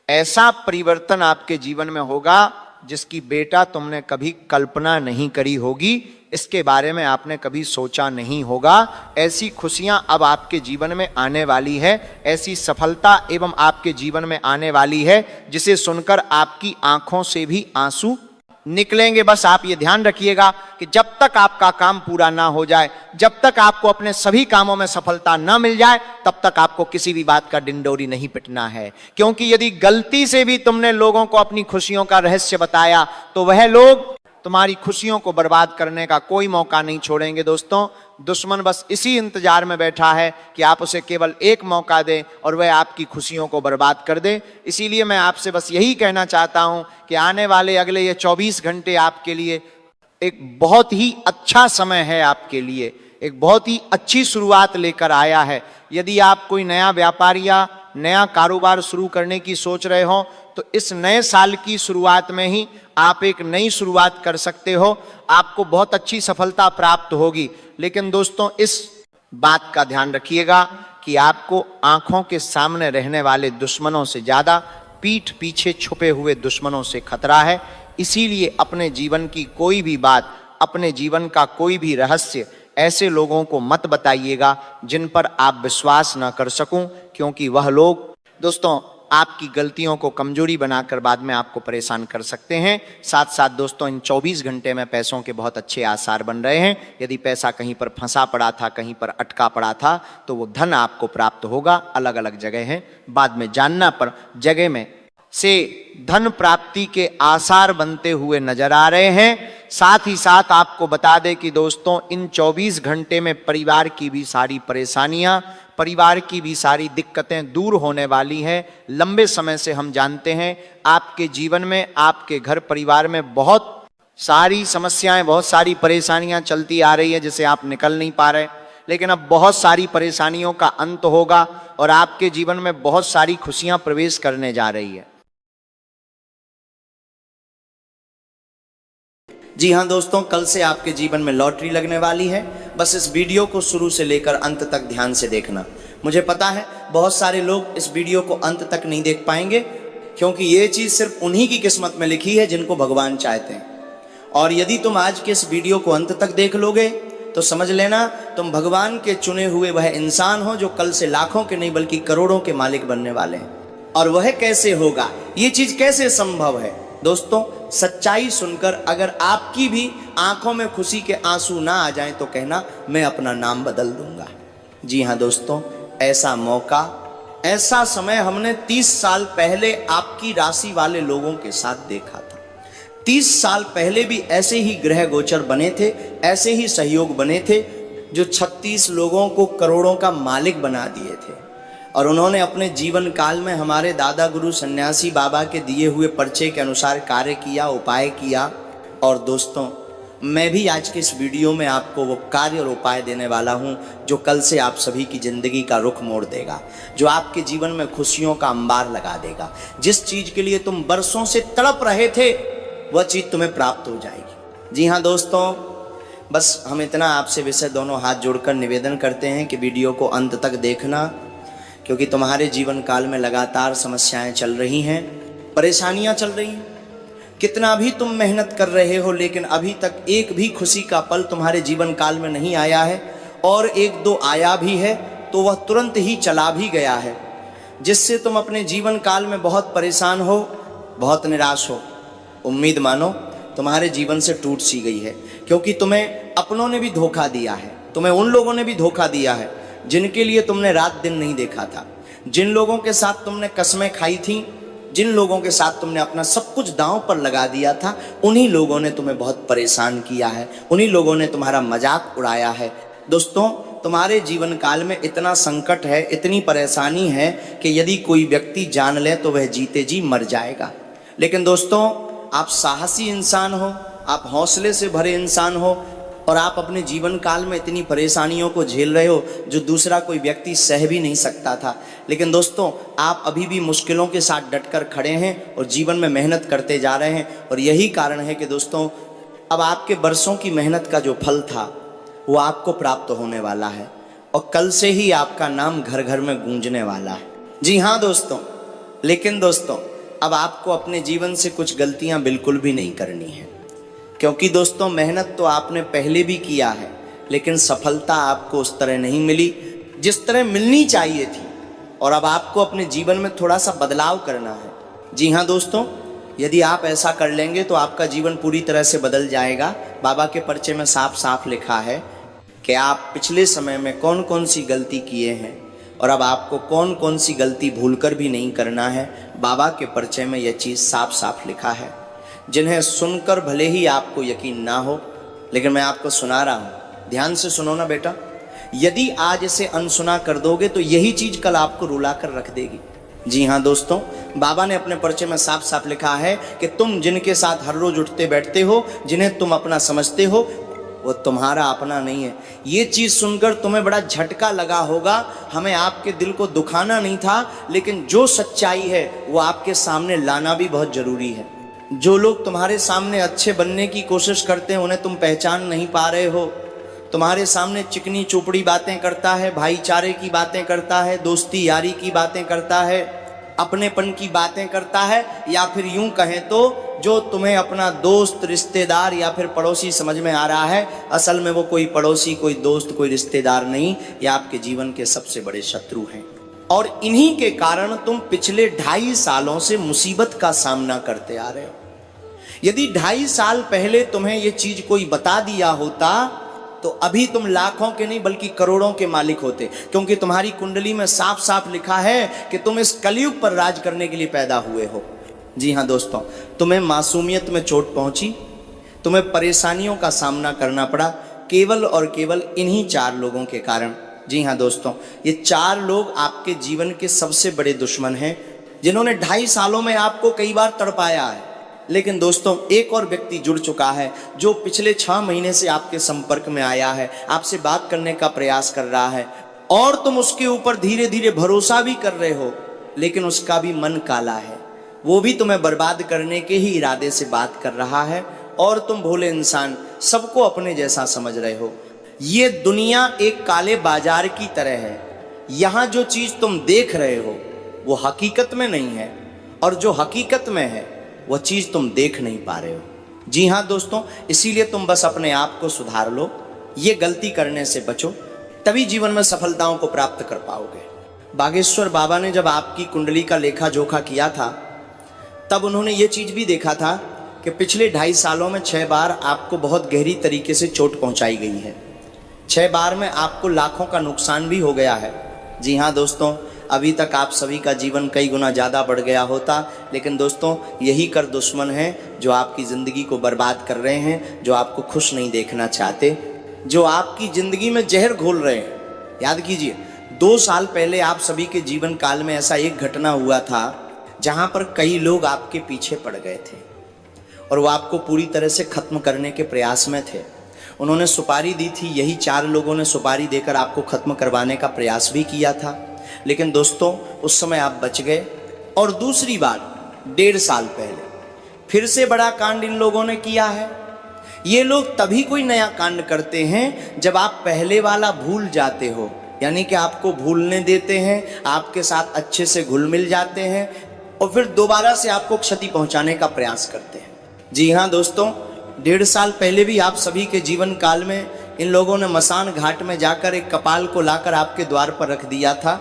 ऐसा परिवर्तन आपके जीवन में होगा जिसकी बेटा तुमने कभी कल्पना नहीं करी होगी, इसके बारे में आपने कभी सोचा नहीं होगा। ऐसी खुशियां अब आपके जीवन में आने वाली है, ऐसी सफलता एवं आपके जीवन में आने वाली है जिसे सुनकर आपकी आंखों से भी आंसू निकलेंगे। बस आप ये ध्यान रखिएगा कि जब तक आपका काम पूरा ना हो जाए, जब तक आपको अपने सभी कामों में सफलता ना मिल जाए, तब तक आपको किसी भी बात का डिंडोरी नहीं पिटना है। क्योंकि यदि गलती से भी तुमने लोगों को अपनी खुशियों का रहस्य बताया तो वह लोग तुम्हारी खुशियों को बर्बाद करने का कोई मौका नहीं छोड़ेंगे। दोस्तों, दुश्मन बस इसी इंतजार में बैठा है कि आप उसे केवल एक मौका दें और वह आपकी खुशियों को बर्बाद कर दे। इसीलिए मैं आपसे बस यही कहना चाहता हूं कि आने वाले अगले ये 24 घंटे आपके लिए एक बहुत ही अच्छा समय है, आपके लिए एक बहुत ही अच्छी शुरुआत लेकर आया है। यदि आप कोई नया व्यापार या नया कारोबार शुरू करने की सोच रहे हो तो इस नए साल की शुरुआत में ही आप एक नई शुरुआत कर सकते हो, आपको बहुत अच्छी सफलता प्राप्त होगी। लेकिन दोस्तों, इस बात का ध्यान रखिएगा कि आपको आंखों के सामने रहने वाले दुश्मनों से ज्यादा पीठ पीछे छुपे हुए दुश्मनों से खतरा है। इसीलिए अपने जीवन की कोई भी बात, अपने जीवन का कोई भी रहस्य ऐसे लोगों को मत बताइएगा जिन पर आप विश्वास ना कर सकूं, क्योंकि वह लोग दोस्तों आपकी गलतियों को कमजोरी बनाकर बाद में आपको परेशान कर सकते हैं। साथ साथ दोस्तों, इन 24 घंटे में पैसों के बहुत अच्छे आसार बन रहे हैं। यदि पैसा कहीं पर फंसा पड़ा था, कहीं पर अटका पड़ा था, तो वो धन आपको प्राप्त होगा। अलग अलग जगह हैं, बाद में जानना पर जगह में से धन प्राप्ति के आसार बनते हुए नजर आ रहे हैं। साथ ही साथ आपको बता दें कि दोस्तों, इन 24 घंटे में परिवार की भी सारी परेशानियां, परिवार की भी सारी दिक्कतें दूर होने वाली हैं। लंबे समय से हम जानते हैं आपके जीवन में, आपके घर परिवार में बहुत सारी समस्याएं, बहुत सारी परेशानियां चलती आ रही है जिसे आप निकल नहीं पा रहे। लेकिन अब बहुत सारी परेशानियों का अंत होगा और आपके जीवन में बहुत सारी खुशियां प्रवेश करने जा रही है। जी हाँ दोस्तों, कल से आपके जीवन में लॉटरी लगने वाली है। बस इस वीडियो को शुरू से लेकर अंत तक ध्यान से देखना। मुझे पता है बहुत सारे लोग इस वीडियो को अंत तक नहीं देख पाएंगे, क्योंकि ये चीज़ सिर्फ उन्हीं की किस्मत में लिखी है जिनको भगवान चाहते हैं। और यदि तुम आज के इस वीडियो को अंत तक देख लोगे तो समझ लेना तुम भगवान के चुने हुए वह इंसान हो जो कल से लाखों के नहीं बल्कि करोड़ों के मालिक बनने वाले हैं। और वह कैसे होगा, ये चीज़ कैसे संभव है? दोस्तों, सच्चाई सुनकर अगर आपकी भी आंखों में खुशी के आंसू ना आ जाएं तो कहना मैं अपना नाम बदल दूंगा। जी हाँ दोस्तों, ऐसा मौका, ऐसा समय हमने 30 साल पहले आपकी राशि वाले लोगों के साथ देखा था। 30 साल पहले भी ऐसे ही ग्रह गोचर बने थे, ऐसे ही सहयोग बने थे जो 36 लोगों को करोड़ों का मालिक बना दिए थे। और उन्होंने अपने जीवन काल में हमारे दादा गुरु सन्यासी बाबा के दिए हुए पर्चे के अनुसार कार्य किया, उपाय किया। और दोस्तों, मैं भी आज के इस वीडियो में आपको वो कार्य और उपाय देने वाला हूँ जो कल से आप सभी की ज़िंदगी का रुख मोड़ देगा, जो आपके जीवन में खुशियों का अंबार लगा देगा। जिस चीज़ के लिए तुम बरसों से तड़प रहे थे वह चीज़ तुम्हें प्राप्त हो जाएगी। जी हाँ दोस्तों, बस हम इतना आपसे विषय दोनों हाथ जोड़कर निवेदन करते हैं कि वीडियो को अंत तक देखना, क्योंकि तुम्हारे जीवन काल में लगातार समस्याएं चल रही हैं, परेशानियां चल रही हैं। कितना भी तुम मेहनत कर रहे हो लेकिन अभी तक एक भी खुशी का पल तुम्हारे जीवन काल में नहीं आया है, और एक दो आया भी है तो वह तुरंत ही चला भी गया है, जिससे तुम अपने जीवन काल में बहुत परेशान हो, बहुत निराश हो। उम्मीद मानो तुम्हारे जीवन से टूट सी गई है, क्योंकि तुम्हें अपनों ने भी धोखा दिया है, तुम्हें उन लोगों ने भी धोखा दिया है जिनके लिए तुमने रात दिन नहीं देखा था, जिन लोगों के साथ तुमने कसमें खाई थी, जिन लोगों के साथ तुमने अपना सब कुछ दांव पर लगा दिया था, उन्हीं लोगों ने तुम्हें बहुत परेशान किया है, उन्हीं लोगों ने तुम्हारा मजाक उड़ाया है। दोस्तों, तुम्हारे जीवन काल में इतना संकट है, इतनी परेशानी है कि यदि कोई व्यक्ति जान ले तो वह जीते जी मर जाएगा। लेकिन दोस्तों, आप साहसी इंसान हो, आप हौसले से भरे इंसान हो, और आप अपने जीवन काल में इतनी परेशानियों को झेल रहे हो जो दूसरा कोई व्यक्ति सह भी नहीं सकता था। लेकिन दोस्तों, आप अभी भी मुश्किलों के साथ डटकर खड़े हैं और जीवन में मेहनत करते जा रहे हैं। और यही कारण है कि दोस्तों, अब आपके बरसों की मेहनत का जो फल था वो आपको प्राप्त होने वाला है, और कल से ही आपका नाम घर घर में गूंजने वाला है। जी हाँ दोस्तों, लेकिन दोस्तों, अब आपको अपने जीवन से कुछ गलतियाँ बिल्कुल भी नहीं करनी है, क्योंकि दोस्तों, मेहनत तो आपने पहले भी किया है, लेकिन सफलता आपको उस तरह नहीं मिली जिस तरह मिलनी चाहिए थी। और अब आपको अपने जीवन में थोड़ा सा बदलाव करना है। जी हाँ दोस्तों, यदि आप ऐसा कर लेंगे तो आपका जीवन पूरी तरह से बदल जाएगा। बाबा के पर्चे में साफ साफ लिखा है कि आप पिछले समय में कौन कौन सी गलती किए हैं और अब आपको कौन कौन सी गलती भूलकर भी नहीं करना है। बाबा के पर्चे में यह चीज़ साफ साफ लिखा है, जिन्हें सुनकर भले ही आपको यकीन ना हो, लेकिन मैं आपको सुना रहा हूँ, ध्यान से सुनो ना बेटा। यदि आज इसे अनसुना कर दोगे तो यही चीज़ कल आपको रुला कर रख देगी। जी हाँ दोस्तों, बाबा ने अपने पर्चे में साफ साफ लिखा है कि तुम जिनके साथ हर रोज उठते बैठते हो, जिन्हें तुम अपना समझते हो, वो तुम्हारा अपना नहीं है। ये चीज़ सुनकर तुम्हें बड़ा झटका लगा होगा। हमें आपके दिल को दुखाना नहीं था, लेकिन जो सच्चाई है वो आपके सामने लाना भी बहुत ज़रूरी है। जो लोग तुम्हारे सामने अच्छे बनने की कोशिश करते हैं उन्हें तुम पहचान नहीं पा रहे हो। तुम्हारे सामने चिकनी चोपड़ी बातें करता है, भाईचारे की बातें करता है, दोस्ती यारी की बातें करता है, अपनेपन की बातें करता है, या फिर यूं कहें तो जो तुम्हें अपना दोस्त, रिश्तेदार या फिर पड़ोसी समझ में आ रहा है, असल में वो कोई पड़ोसी, कोई दोस्त, कोई रिश्तेदार नहीं, ये आपके जीवन के सबसे बड़े शत्रु हैं। और इन्हीं के कारण तुम पिछले 2.5 सालों से मुसीबत का सामना करते आ रहे हो। यदि 2.5 साल पहले तुम्हें ये चीज कोई बता दिया होता तो अभी तुम लाखों के नहीं बल्कि करोड़ों के मालिक होते, क्योंकि तुम्हारी कुंडली में साफ साफ लिखा है कि तुम इस कलयुग पर राज करने के लिए पैदा हुए हो। जी हाँ दोस्तों, तुम्हें मासूमियत में चोट पहुंची, तुम्हें परेशानियों का सामना करना पड़ा केवल और केवल इन्हीं 4 लोगों के कारण। जी हाँ दोस्तों, ये 4 लोग आपके जीवन के सबसे बड़े दुश्मन हैं, जिन्होंने 2.5 सालों में आपको कई बार तड़पाया है। लेकिन दोस्तों, एक और व्यक्ति जुड़ चुका है जो पिछले 6 महीने से आपके संपर्क में आया है, आपसे बात करने का प्रयास कर रहा है, और तुम उसके ऊपर धीरे धीरे भरोसा भी कर रहे हो, लेकिन उसका भी मन काला है। वो भी तुम्हें बर्बाद करने के ही इरादे से बात कर रहा है, और तुम भोले इंसान सबको अपने जैसा समझ रहे हो। ये दुनिया एक काले बाजार की तरह है। यहाँ जो चीज तुम देख रहे हो वो हकीकत में नहीं है, और जो हकीकत में है वह चीज तुम देख नहीं पा रहे हो। जी हाँ दोस्तों, इसीलिए तुम बस अपने आप को सुधार लो, ये गलती करने से बचो, तभी जीवन में सफलताओं को प्राप्त कर पाओगे। बागेश्वर बाबा ने जब आपकी कुंडली का लेखा जोखा किया था, तब उन्होंने ये चीज भी देखा था कि पिछले 2.5 सालों में 6 बार आपको बहुत गहरी तरीके से चोट पहुंचाई गई है। 6 बार में आपको लाखों का नुकसान भी हो गया है। जी हाँ दोस्तों, अभी तक आप सभी का जीवन कई गुना ज़्यादा बढ़ गया होता, लेकिन दोस्तों यही कर दुश्मन हैं जो आपकी ज़िंदगी को बर्बाद कर रहे हैं, जो आपको खुश नहीं देखना चाहते, जो आपकी ज़िंदगी में जहर घोल रहे हैं। याद कीजिए, 2 साल पहले आप सभी के जीवन काल में ऐसा एक घटना हुआ था जहाँ पर कई लोग आपके पीछे पड़ गए थे और वो आपको पूरी तरह से ख़त्म करने के प्रयास में थे। उन्होंने सुपारी दी थी, यही 4 लोगों ने सुपारी देकर आपको ख़त्म करवाने का प्रयास भी किया था, लेकिन दोस्तों उस समय आप बच गए। और दूसरी बार 1.5 साल पहले फिर से बड़ा कांड इन लोगों ने किया है। ये लोग तभी कोई नया कांड करते हैं जब आप पहले वाला भूल जाते हो, यानी कि आपको भूलने देते हैं, आपके साथ अच्छे से घुल मिल जाते हैं और फिर दोबारा से आपको क्षति पहुंचाने का प्रयास करते हैं। जी हाँ दोस्तों, 1.5 साल पहले भी आप सभी के जीवन काल में इन लोगों ने मसान घाट में जाकर एक कपाल को लाकर आपके द्वार पर रख दिया था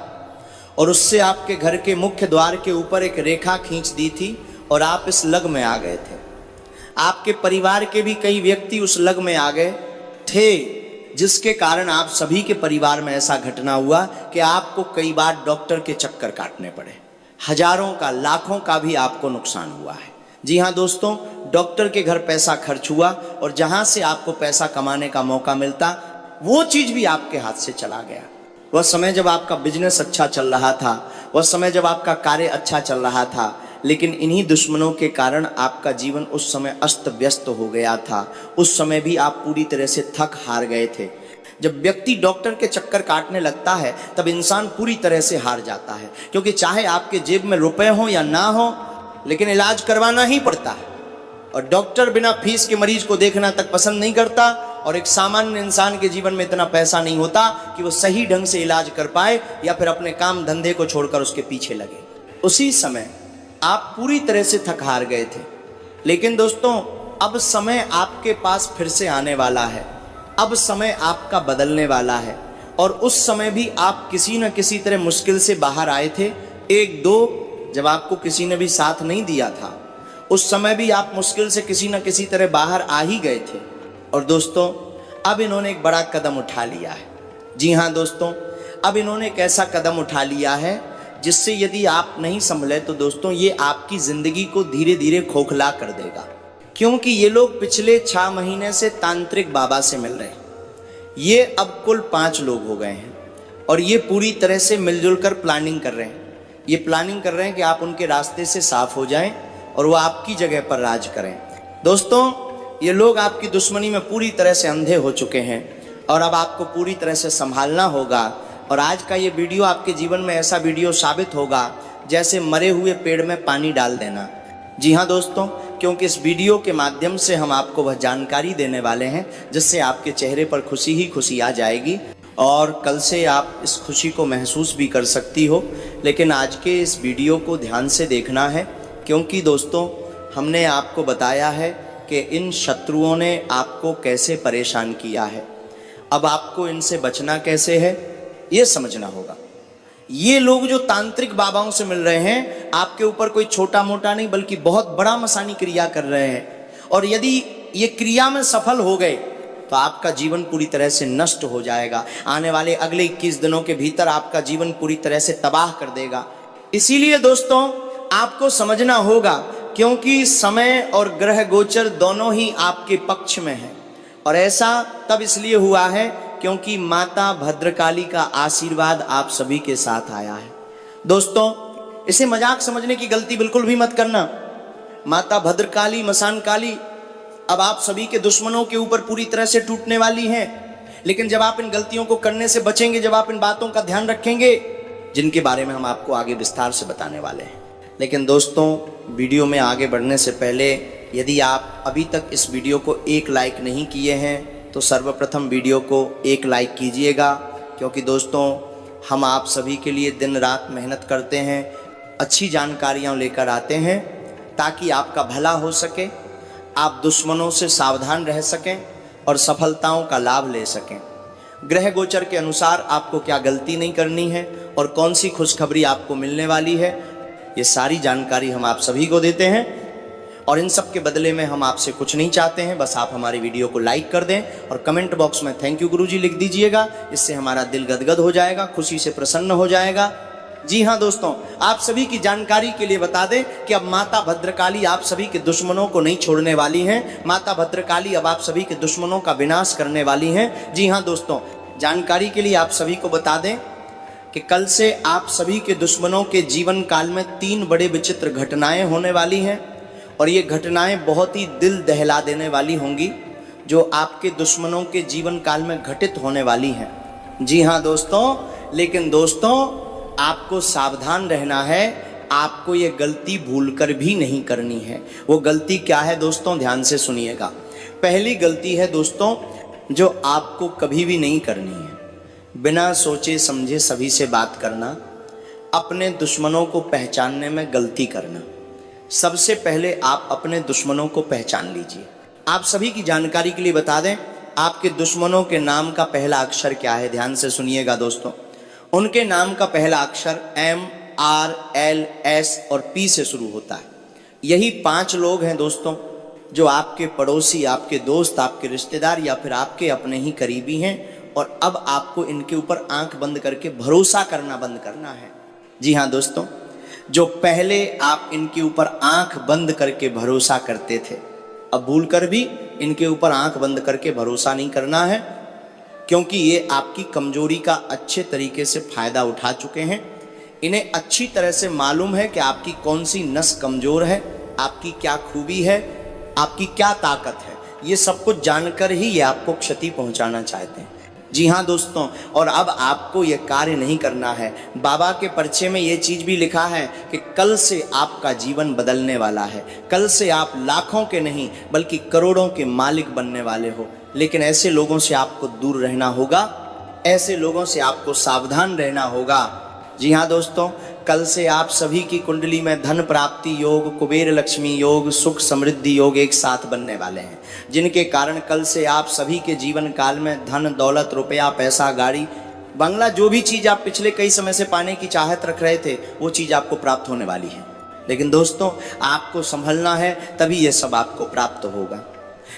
और उससे आपके घर के मुख्य द्वार के ऊपर एक रेखा खींच दी थी और आप इस लग में आ गए थे। आपके परिवार के भी कई व्यक्ति उस लग में आ गए थे, जिसके कारण आप सभी के परिवार में ऐसा घटना हुआ कि आपको कई बार डॉक्टर के चक्कर काटने पड़े, हजारों का, लाखों का भी आपको नुकसान हुआ है। जी हाँ दोस्तों, डॉक्टर के घर पैसा खर्च हुआ और जहां से आपको पैसा कमाने का मौका मिलता वो चीज भी आपके हाथ से चला गया। वह समय जब आपका बिजनेस अच्छा चल रहा था, वह समय जब आपका कार्य अच्छा चल रहा था, लेकिन इन्हीं दुश्मनों के कारण आपका जीवन उस समय अस्त व्यस्त हो गया था। उस समय भी आप पूरी तरह से थक हार गए थे। जब व्यक्ति डॉक्टर के चक्कर काटने लगता है तब इंसान पूरी तरह से हार जाता है, क्योंकि चाहे आपके जेब में रुपए हो या ना हो, लेकिन इलाज करवाना ही पड़ता है। और डॉक्टर बिना फीस के मरीज को देखना तक पसंद नहीं करता, और एक सामान्य इंसान के जीवन में इतना पैसा नहीं होता कि वो सही ढंग से इलाज कर पाए या फिर अपने काम धंधे को छोड़कर उसके पीछे लगे। उसी समय आप पूरी तरह से थक हार गए थे। लेकिन दोस्तों, अब समय आपके पास फिर से आने वाला है, अब समय आपका बदलने वाला है। और उस समय भी आप किसी न किसी तरह मुश्किल से बाहर आए थे। 1-2 जब आपको किसी ने भी साथ नहीं दिया था, उस समय भी आप मुश्किल से किसी न किसी तरह बाहर आ ही गए थे। और दोस्तों अब इन्होंने एक बड़ा कदम उठा लिया है। जी हाँ दोस्तों, अब इन्होंने एक ऐसा कदम उठा लिया है जिससे यदि आप नहीं संभले तो दोस्तों ये आपकी जिंदगी को धीरे धीरे खोखला कर देगा। क्योंकि ये लोग पिछले 6 महीने से तांत्रिक बाबा से मिल रहे हैं। ये अब कुल 5 लोग हो गए हैं और ये पूरी तरह से मिलजुल कर प्लानिंग कर रहे हैं। ये प्लानिंग कर रहे हैं कि आप उनके रास्ते से साफ हो जाएं और वो आपकी जगह पर राज करें। दोस्तों ये लोग आपकी दुश्मनी में पूरी तरह से अंधे हो चुके हैं और अब आपको पूरी तरह से संभालना होगा। और आज का ये वीडियो आपके जीवन में ऐसा वीडियो साबित होगा जैसे मरे हुए पेड़ में पानी डाल देना। जी हाँ दोस्तों, क्योंकि इस वीडियो के माध्यम से हम आपको वह जानकारी देने वाले हैं जिससे आपके चेहरे पर खुशी ही खुशी आ जाएगी और कल से आप इस खुशी को महसूस भी कर सकती हो। लेकिन आज के इस वीडियो को ध्यान से देखना है, क्योंकि दोस्तों हमने आपको बताया है कि इन शत्रुओं ने आपको कैसे परेशान किया है। अब आपको इनसे बचना कैसे है ये समझना होगा। ये लोग जो तांत्रिक बाबाओं से मिल रहे हैं आपके ऊपर कोई छोटा मोटा नहीं बल्कि बहुत बड़ा मसानी क्रिया कर रहे हैं। और यदि ये क्रिया में सफल हो गए तो आपका जीवन पूरी तरह से नष्ट हो जाएगा। आने वाले अगले 21 दिनों के भीतर आपका जीवन पूरी तरह से तबाह कर देगा। इसीलिए दोस्तों आपको समझना होगा, क्योंकि समय और ग्रह गोचर दोनों ही आपके पक्ष में है। और ऐसा तब इसलिए हुआ है क्योंकि माता भद्रकाली का आशीर्वाद आप सभी के साथ आया है। दोस्तों इसे मजाक समझने की गलती बिल्कुल भी मत करना। माता भद्रकाली मसान काली अब आप सभी के दुश्मनों के ऊपर पूरी तरह से टूटने वाली हैं। लेकिन जब आप इन गलतियों को करने से बचेंगे, जब आप इन बातों का ध्यान रखेंगे जिनके बारे में हम आपको आगे विस्तार से बताने वाले हैं। लेकिन दोस्तों वीडियो में आगे बढ़ने से पहले यदि आप अभी तक इस वीडियो को 1 लाइक नहीं किए हैं तो सर्वप्रथम वीडियो को 1 लाइक कीजिएगा। क्योंकि दोस्तों हम आप सभी के लिए दिन रात मेहनत करते हैं, अच्छी जानकारियाँ लेकर आते हैं ताकि आपका भला हो सके, आप दुश्मनों से सावधान रह सकें और सफलताओं का लाभ ले सकें। ग्रह गोचर के अनुसार आपको क्या गलती नहीं करनी है और कौन सी खुशखबरी आपको मिलने वाली है, ये सारी जानकारी हम आप सभी को देते हैं। और इन सब के बदले में हम आपसे कुछ नहीं चाहते हैं, बस आप हमारी वीडियो को लाइक कर दें और कमेंट बॉक्स में थैंक यू गुरुजी लिख दीजिएगा। इससे हमारा दिल गदगद हो जाएगा, खुशी से प्रसन्न हो जाएगा। जी हाँ दोस्तों, आप सभी की जानकारी के लिए बता दें कि अब माता भद्रकाली आप सभी के दुश्मनों को नहीं छोड़ने वाली हैं। माता भद्रकाली अब आप सभी के दुश्मनों का विनाश करने वाली हैं। जी हाँ दोस्तों, जानकारी के लिए आप सभी को बता दें कि कल से आप सभी के दुश्मनों के जीवन काल में 3 बड़े विचित्र घटनाएं होने वाली हैं। और ये घटनाएं बहुत ही दिल दहला देने वाली होंगी जो आपके दुश्मनों के जीवन काल में घटित होने वाली हैं। जी हाँ दोस्तों, लेकिन दोस्तों आपको सावधान रहना है, आपको ये गलती भूलकर भी नहीं करनी है। वो गलती क्या है दोस्तों, ध्यान से सुनिएगा। पहली गलती है दोस्तों जो आपको कभी भी नहीं करनी है, बिना सोचे समझे सभी से बात करना, अपने दुश्मनों को पहचानने में गलती करना। सबसे पहले आप अपने दुश्मनों को पहचान लीजिए। आप सभी की जानकारी के लिए बता दें, आपके दुश्मनों के नाम का पहला अक्षर क्या है, ध्यान से सुनिएगा दोस्तों। उनके नाम का पहला अक्षर M, R, L, S और P से शुरू होता है। यही 5 लोग हैं दोस्तों जो आपके पड़ोसी, आपके दोस्त, आपके रिश्तेदार या फिर आपके अपने ही करीबी हैं। और अब आपको इनके ऊपर आंख बंद करके भरोसा करना बंद करना है। जी हाँ दोस्तों, जो पहले आप इनके ऊपर आंख बंद करके भरोसा करते थे, अब भूलकर भी इनके ऊपर आंख बंद करके भरोसा नहीं करना है, क्योंकि ये आपकी कमजोरी का अच्छे तरीके से फायदा उठा चुके हैं। इन्हें अच्छी तरह से मालूम है कि आपकी कौन सी नस कमजोर है, आपकी क्या खूबी है, आपकी क्या ताकत है। ये सब कुछ जानकर ही ये आपको क्षति पहुंचाना चाहते हैं। जी हाँ दोस्तों, और अब आपको ये कार्य नहीं करना है। बाबा के पर्चे में ये चीज़ भी लिखा है कि कल से आपका जीवन बदलने वाला है। कल से आप लाखों के नहीं बल्कि करोड़ों के मालिक बनने वाले हो। लेकिन ऐसे लोगों से आपको दूर रहना होगा, ऐसे लोगों से आपको सावधान रहना होगा। जी हाँ दोस्तों, कल से आप सभी की कुंडली में धन प्राप्ति योग, कुबेर लक्ष्मी योग, सुख समृद्धि योग एक साथ बनने वाले हैं, जिनके कारण कल से आप सभी के जीवन काल में धन, दौलत, रुपया, पैसा, गाड़ी, बंगला, जो भी चीज़ आप पिछले कई समय से पाने की चाहत रख रहे थे वो चीज़ आपको प्राप्त होने वाली है। लेकिन दोस्तों आपको संभलना है, तभी ये सब आपको प्राप्त होगा।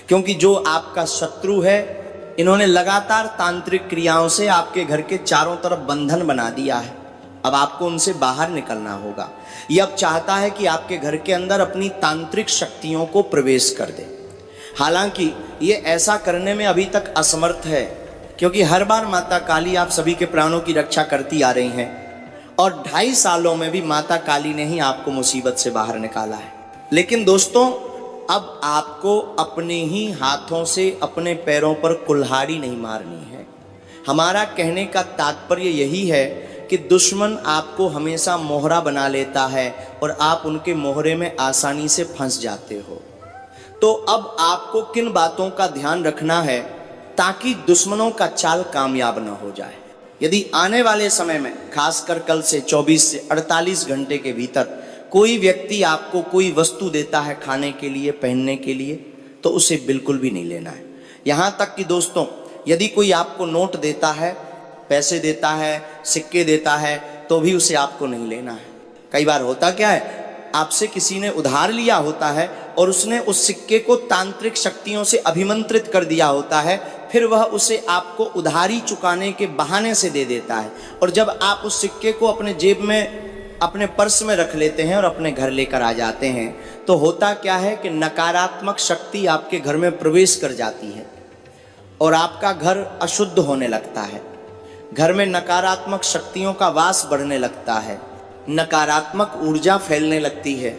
क्योंकि जो आपका शत्रु है, इन्होंने लगातार तांत्रिक क्रियाओं से आपके घर के चारों तरफ बंधन बना दिया है। अब आपको उनसे बाहर निकलना होगा। ये अब चाहता है कि आपके घर के अंदर अपनी तांत्रिक शक्तियों को प्रवेश कर दे। हालांकि ये ऐसा करने में अभी तक असमर्थ है, क्योंकि हर बार माता काली आप सभी के प्राणों की रक्षा करती आ रही हैं और 2.5 सालों में भी माता काली ने ही आपको मुसीबत से बाहर निकाला है। लेकिन दोस्तों अब आपको अपने ही हाथों से अपने पैरों पर कुल्हाड़ी नहीं मारनी है। हमारा कहने का तात्पर्य यही है कि दुश्मन आपको हमेशा मोहरा बना लेता है और आप उनके मोहरे में आसानी से फंस जाते हो। तो अब आपको किन बातों का ध्यान रखना है ताकि दुश्मनों का चाल कामयाब न हो जाए। यदि आने वाले समय में, खासकर कल से 24 से 48 घंटे के भीतर कोई व्यक्ति आपको कोई वस्तु देता है खाने के लिए, पहनने के लिए, तो उसे बिल्कुल भी नहीं लेना है। यहाँ तक कि दोस्तों यदि कोई आपको नोट देता है, पैसे देता है, सिक्के देता है, तो भी उसे आपको नहीं लेना है। कई बार होता क्या है, आपसे किसी ने उधार लिया होता है और उसने उस सिक्के को तांत्रिक शक्तियों से अभिमंत्रित कर दिया होता है, फिर वह उसे आपको उधारी चुकाने के बहाने से दे देता है। और जब आप उस सिक्के को अपने जेब में, अपने पर्स में रख लेते हैं और अपने घर लेकर आ जाते हैं, तो होता क्या है कि नकारात्मक शक्ति आपके घर में प्रवेश कर जाती है और आपका घर अशुद्ध होने लगता है। घर में नकारात्मक शक्तियों का वास बढ़ने लगता है, नकारात्मक ऊर्जा फैलने लगती है,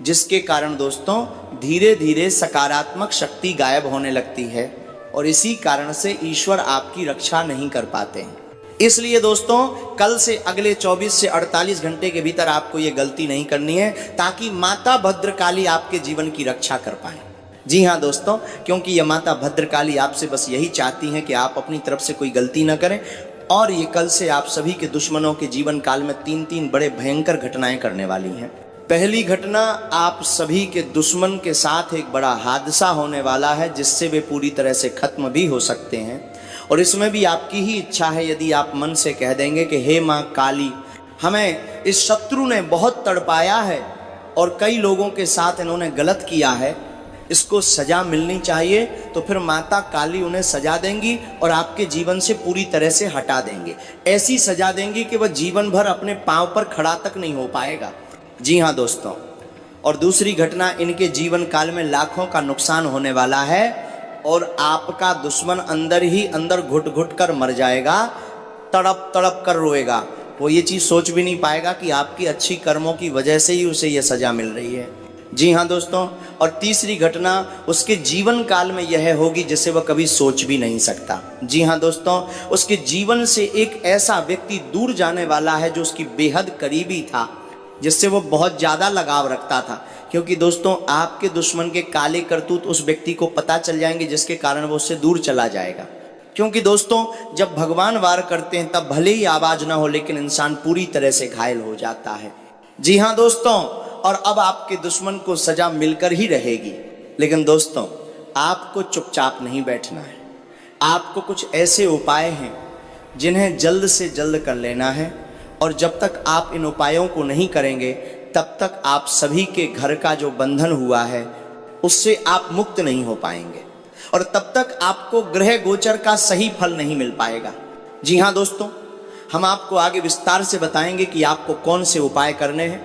जिसके कारण दोस्तों धीरे धीरे सकारात्मक शक्ति गायब होने लगती है और इसी कारण से ईश्वर आपकी रक्षा नहीं कर पाते हैं। इसलिए दोस्तों कल से अगले 24 से 48 घंटे के भीतर आपको ये गलती नहीं करनी है, ताकि माता भद्रकाली आपके जीवन की रक्षा कर पाए। जी हाँ दोस्तों, क्योंकि ये माता भद्रकाली आपसे बस यही चाहती हैं कि आप अपनी तरफ से कोई गलती ना करें। और ये कल से आप सभी के दुश्मनों के जीवन काल में 3 बड़े भयंकर घटनाएं करने वाली हैं। पहली घटना, आप सभी के दुश्मन के साथ एक बड़ा हादसा होने वाला है, जिससे वे पूरी तरह से खत्म भी हो सकते हैं। और इसमें भी आपकी ही इच्छा है, यदि आप मन से कह देंगे कि हे माँ काली, हमें इस शत्रु ने बहुत तड़पाया है और कई लोगों के साथ इन्होंने गलत किया है, इसको सजा मिलनी चाहिए, तो फिर माता काली उन्हें सजा देंगी और आपके जीवन से पूरी तरह से हटा देंगे। ऐसी सजा देंगी कि वह जीवन भर अपने पांव पर खड़ा तक नहीं हो पाएगा। जी हाँ दोस्तों, और दूसरी घटना, इनके जीवन काल में लाखों का नुकसान होने वाला है और आपका दुश्मन अंदर ही अंदर घुट घुट कर मर जाएगा, तड़प तड़प कर रोएगा। वो ये चीज़ सोच भी नहीं पाएगा कि आपकी अच्छी कर्मों की वजह से ही उसे ये सजा मिल रही है। जी हाँ दोस्तों, और तीसरी घटना उसके जीवन काल में यह होगी जिसे वह कभी सोच भी नहीं सकता। जी हाँ दोस्तों, उसके जीवन से एक ऐसा व्यक्ति दूर जाने वाला है जो उसकी बेहद करीबी था, जिससे वो बहुत ज़्यादा लगाव रखता था। क्योंकि दोस्तों आपके दुश्मन के काले करतूत उस व्यक्ति को पता चल जाएंगे, जिसके कारण वो उससे दूर चला जाएगा। क्योंकि दोस्तों जब भगवान वार करते हैं तब भले ही आवाज़ ना हो, लेकिन इंसान पूरी तरह से घायल हो जाता है। जी हाँ दोस्तों, और अब आपके दुश्मन को सजा मिलकर ही रहेगी। लेकिन दोस्तों आपको चुपचाप नहीं बैठना है, आपको कुछ ऐसे उपाय हैं जिन्हें जल्द से जल्द कर लेना है। और जब तक आप इन उपायों को नहीं करेंगे तब तक आप सभी के घर का जो बंधन हुआ है उससे आप मुक्त नहीं हो पाएंगे और तब तक आपको ग्रह गोचर का सही फल नहीं मिल पाएगा। जी हाँ दोस्तों, हम आपको आगे विस्तार से बताएंगे कि आपको कौन से उपाय करने हैं।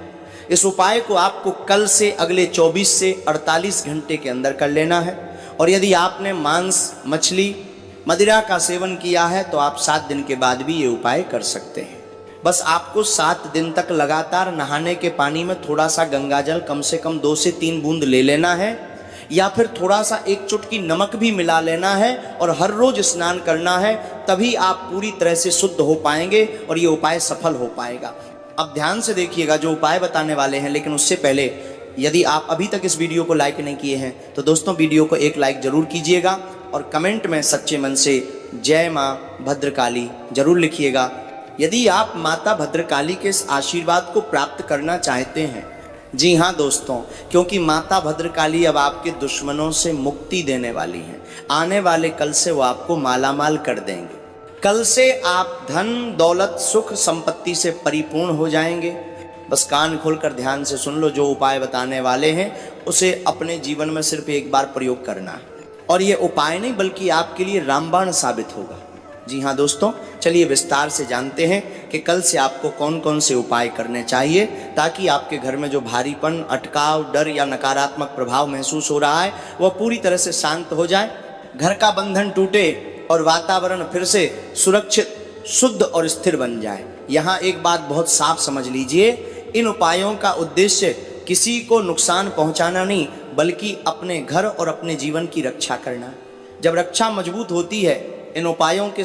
इस उपाय को आपको कल से अगले 24 से 48 घंटे के अंदर कर लेना है। और यदि आपने मांस, मछली, मदिरा का सेवन किया है तो आप 7 दिन के बाद भी ये उपाय कर सकते हैं। बस आपको 7 दिन तक लगातार नहाने के पानी में थोड़ा सा गंगाजल कम से कम 2 से 3 बूंद ले लेना है, या फिर थोड़ा सा 1 चुटकी नमक भी मिला लेना है और हर रोज स्नान करना है। तभी आप पूरी तरह से शुद्ध हो पाएंगे और ये उपाय सफल हो पाएगा। अब ध्यान से देखिएगा जो उपाय बताने वाले हैं, लेकिन उससे पहले यदि आप अभी तक इस वीडियो को लाइक नहीं किए हैं तो दोस्तों वीडियो को एक लाइक जरूर कीजिएगा और कमेंट में सच्चे मन से जय माँ भद्रकाली जरूर लिखिएगा। यदि आप माता भद्रकाली के इस आशीर्वाद को प्राप्त करना चाहते हैं, जी हाँ दोस्तों, क्योंकि माता भद्रकाली अब आपके दुश्मनों से मुक्ति देने वाली हैं। आने वाले कल से वो आपको मालामाल कर देंगे। कल से आप धन, दौलत, सुख, संपत्ति से परिपूर्ण हो जाएंगे। बस कान खोलकर ध्यान से सुन लो, जो उपाय बताने वाले हैं उसे अपने जीवन में सिर्फ एक बार प्रयोग करना है। और ये उपाय नहीं बल्कि आपके लिए रामबाण साबित होगा। जी हाँ दोस्तों, चलिए विस्तार से जानते हैं कि कल से आपको कौन कौन से उपाय करने चाहिए ताकि आपके घर में जो भारीपन, अटकाव, डर या नकारात्मक प्रभाव महसूस हो रहा है वह पूरी तरह से शांत हो जाए, घर का बंधन टूटे और वातावरण फिर से सुरक्षित, शुद्ध और स्थिर बन जाए। यहाँ एक बात बहुत साफ समझ लीजिए, इन उपायों का उद्देश्य किसी को नुकसान पहुंचाना नहीं बल्कि अपने घर और अपने जीवन की रक्षा करना। जब रक्षा मजबूत होती है इन उपायों के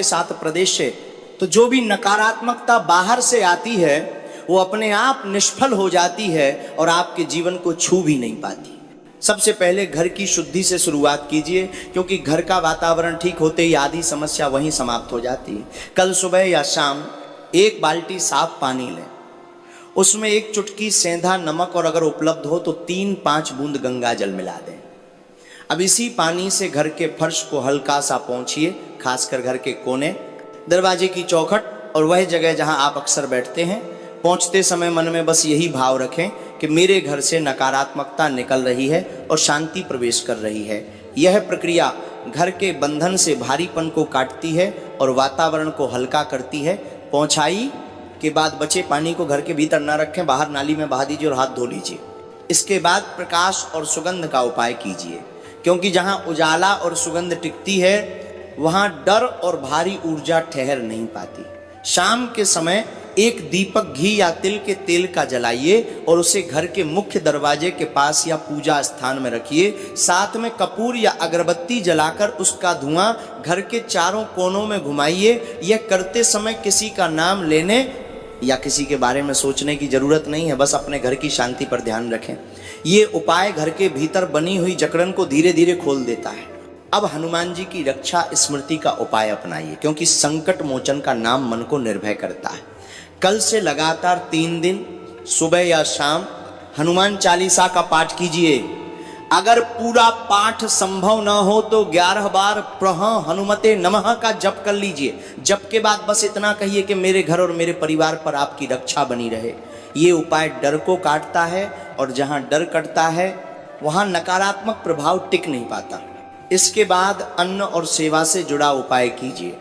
साथ प्रदेश्य, तो जो भी नकारात्मकता बाहर से आती है वो अपने आप निष्फल हो जाती है और आपके जीवन को छू भी नहीं पाती। सबसे पहले घर की शुद्धि से शुरुआत कीजिए, क्योंकि घर का वातावरण ठीक होते ही आधी समस्या वहीं समाप्त हो जाती है। कल सुबह या शाम 1 बाल्टी साफ पानी लें, उसमें 1 चुटकी सेंधा नमक और अगर उपलब्ध हो तो 3-5 बूंद गंगा जल मिला दें। अब इसी पानी से घर के फर्श को हल्का सा पोंछिए, खासकर घर के कोने, दरवाजे की चौखट और वह जगह जहां आप अक्सर बैठते हैं। पहुंचते समय मन में बस यही भाव रखें कि मेरे घर से नकारात्मकता निकल रही है और शांति प्रवेश कर रही है। यह प्रक्रिया घर के बंधन से भारीपन को काटती है और वातावरण को हल्का करती है। पहुंचाई के बाद बचे पानी को घर के भीतर न रखें, बाहर नाली में बहा दीजिए और हाथ धो लीजिए। इसके बाद प्रकाश और सुगंध का उपाय कीजिए, क्योंकि जहां उजाला और सुगंध टिकती है वहां डर और भारी ऊर्जा ठहर नहीं पाती। शाम के समय 1 दीपक घी या तिल के तेल का जलाइए और उसे घर के मुख्य दरवाजे के पास या पूजा स्थान में रखिए। साथ में कपूर या अगरबत्ती जलाकर उसका धुआं घर के चारों कोनों में घुमाइए। यह करते समय किसी का नाम लेने या किसी के बारे में सोचने की जरूरत नहीं है, बस अपने घर की शांति पर ध्यान रखें। ये उपाय घर के भीतर बनी हुई जकड़न को धीरे धीरे खोल देता है। अब हनुमान जी की रक्षा स्मृति का उपाय अपनाइए, क्योंकि संकट मोचन का नाम मन को निर्भय करता है। कल से लगातार 3 दिन सुबह या शाम हनुमान चालीसा का पाठ कीजिए। अगर पूरा पाठ संभव न हो तो 11 बार प्रह हनुमते नमः का जप कर लीजिए। जप के बाद बस इतना कहिए कि मेरे घर और मेरे परिवार पर आपकी रक्षा बनी रहे। ये उपाय डर को काटता है और जहां डर कटता है वहां नकारात्मक प्रभाव टिक नहीं पाता। इसके बाद अन्न और सेवा से जुड़ा उपाय कीजिए।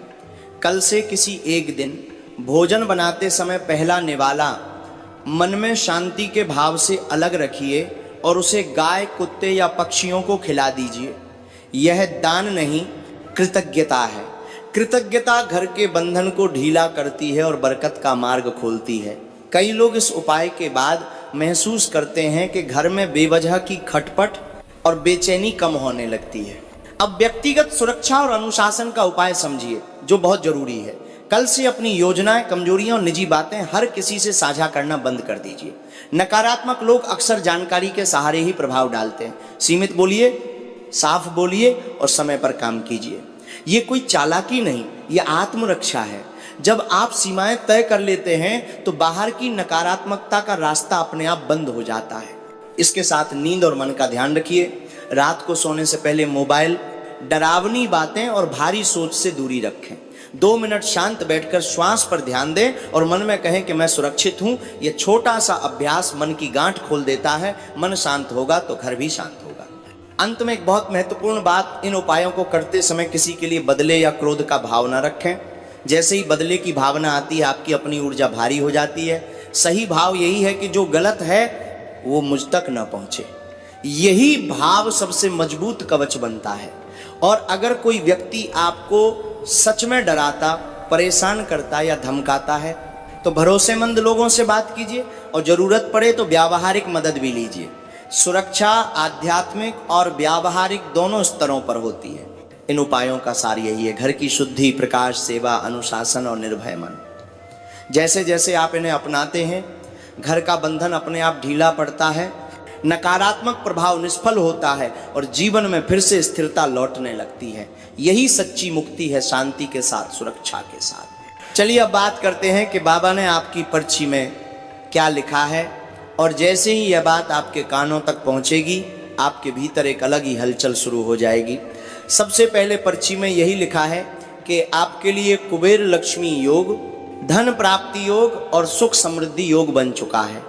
कल से किसी एक दिन भोजन बनाते समय पहला निवाला मन में शांति के भाव से अलग रखिए और उसे गाय, कुत्ते या पक्षियों को खिला दीजिए। यह दान नहीं, कृतज्ञता है। कृतज्ञता घर के बंधन को ढीला करती है और बरकत का मार्ग खोलती है। कई लोग इस उपाय के बाद महसूस करते हैं कि घर में बेवजह की खटपट और बेचैनी कम होने लगती है। अब व्यक्तिगत सुरक्षा और अनुशासन का उपाय समझिए, जो बहुत जरूरी है। कल से अपनी योजनाएं, कमजोरियां और निजी बातें हर किसी से साझा करना बंद कर दीजिए। नकारात्मक लोग अक्सर जानकारी के सहारे ही प्रभाव डालते हैं। सीमित बोलिए, साफ बोलिए और समय पर काम कीजिए। ये कोई चालाकी नहीं, ये आत्मरक्षा है। जब आप सीमाएं तय कर लेते हैं तो बाहर की नकारात्मकता का रास्ता अपने आप बंद हो जाता है। इसके साथ नींद और मन का ध्यान रखिए। रात को सोने से पहले मोबाइल, डरावनी बातें और भारी सोच से दूरी रखें। 2 मिनट शांत बैठकर श्वास पर ध्यान दें और मन में कहें कि मैं सुरक्षित हूं। यह छोटा सा अभ्यास मन की गांठ खोल देता है। मन शांत होगा तो घर भी शांत होगा। अंत में एक बहुत महत्वपूर्ण बात, इन उपायों को करते समय किसी के लिए बदले या क्रोध का भाव न रखें। जैसे ही बदले की भावना आती है आपकी अपनी ऊर्जा भारी हो जाती है। सही भाव यही है कि जो गलत है वो मुझ तक न पहुंचे। यही भाव सबसे मजबूत कवच बनता है। और अगर कोई व्यक्ति आपको सच में डराता, परेशान करता या धमकाता है तो भरोसेमंद लोगों से बात कीजिए और जरूरत पड़े तो व्यावहारिक मदद भी लीजिए। सुरक्षा आध्यात्मिक और व्यावहारिक दोनों स्तरों पर होती है। इन उपायों का सार यही है, घर की शुद्धि, प्रकाश, सेवा, अनुशासन और निर्भय मन। जैसे जैसे आप इन्हें अपनाते हैं घर का बंधन अपने आप ढीला पड़ता है, नकारात्मक प्रभाव निष्फल होता है और जीवन में फिर से स्थिरता लौटने लगती है। यही सच्ची मुक्ति है, शांति के साथ, सुरक्षा के साथ। चलिए अब बात करते हैं कि बाबा ने आपकी पर्ची में क्या लिखा है। और जैसे ही यह बात आपके कानों तक पहुंचेगी आपके भीतर एक अलग ही हलचल शुरू हो जाएगी। सबसे पहले पर्ची में यही लिखा है कि आपके लिए कुबेर लक्ष्मी योग धन प्राप्ति योग और सुख समृद्धि योग बन चुका है।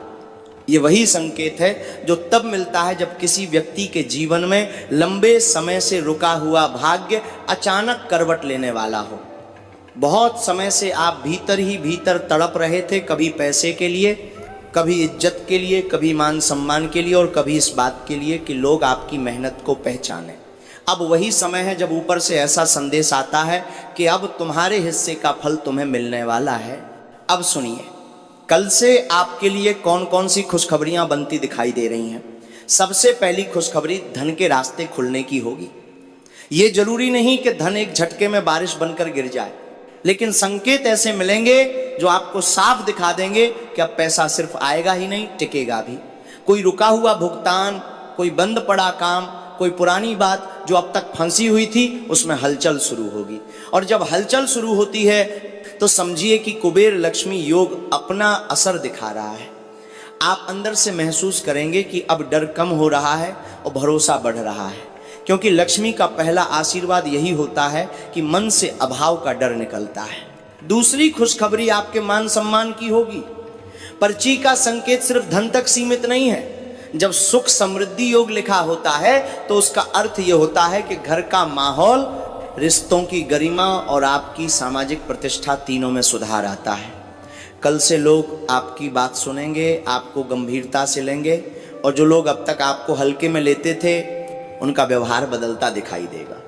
ये वही संकेत है जो तब मिलता है जब किसी व्यक्ति के जीवन में लंबे समय से रुका हुआ भाग्य अचानक करवट लेने वाला हो। बहुत समय से आप भीतर ही भीतर तड़प रहे थे, कभी पैसे के लिए, कभी इज्जत के लिए, कभी मान सम्मान के लिए और कभी इस बात के लिए कि लोग आपकी मेहनत को पहचानें। अब वही समय है जब ऊपर से ऐसा संदेश आता है कि अब तुम्हारे हिस्से का फल तुम्हें मिलने वाला है। अब सुनिए, कल से आपके लिए कौन कौन सी खुशखबरियां बनती दिखाई दे रही हैं। सबसे पहली खुशखबरी धन के रास्ते खुलने की होगी। ये जरूरी नहीं कि धन एक झटके में बारिश बनकर गिर जाए, लेकिन संकेत ऐसे मिलेंगे जो आपको साफ दिखा देंगे कि अब पैसा सिर्फ आएगा ही नहीं, टिकेगा भी। कोई रुका हुआ भुगतान, कोई बंद पड़ा काम, कोई पुरानी बात जो अब तक फंसी हुई थी, उसमें हलचल शुरू होगी। और जब हलचल शुरू होती है तो समझिए कि कुबेर लक्ष्मी योग अपना असर दिखा रहा है। आप अंदर से महसूस करेंगे कि अब डर कम हो रहा है और भरोसा बढ़ रहा है, क्योंकि लक्ष्मी का पहला आशीर्वाद यही होता है कि मन से अभाव का डर निकलता है। दूसरी खुशखबरी आपके मान सम्मान की होगी। पर्ची का संकेत सिर्फ धन तक सीमित नहीं है। जब सुख समृद्धि योग लिखा होता है तो उसका अर्थ यह होता है कि घर का माहौल, रिश्तों की गरिमा और आपकी सामाजिक प्रतिष्ठा, तीनों में सुधार आता है। कल से लोग आपकी बात सुनेंगे, आपको गंभीरता से लेंगे और जो लोग अब तक आपको हल्के में लेते थे उनका व्यवहार बदलता दिखाई देगा।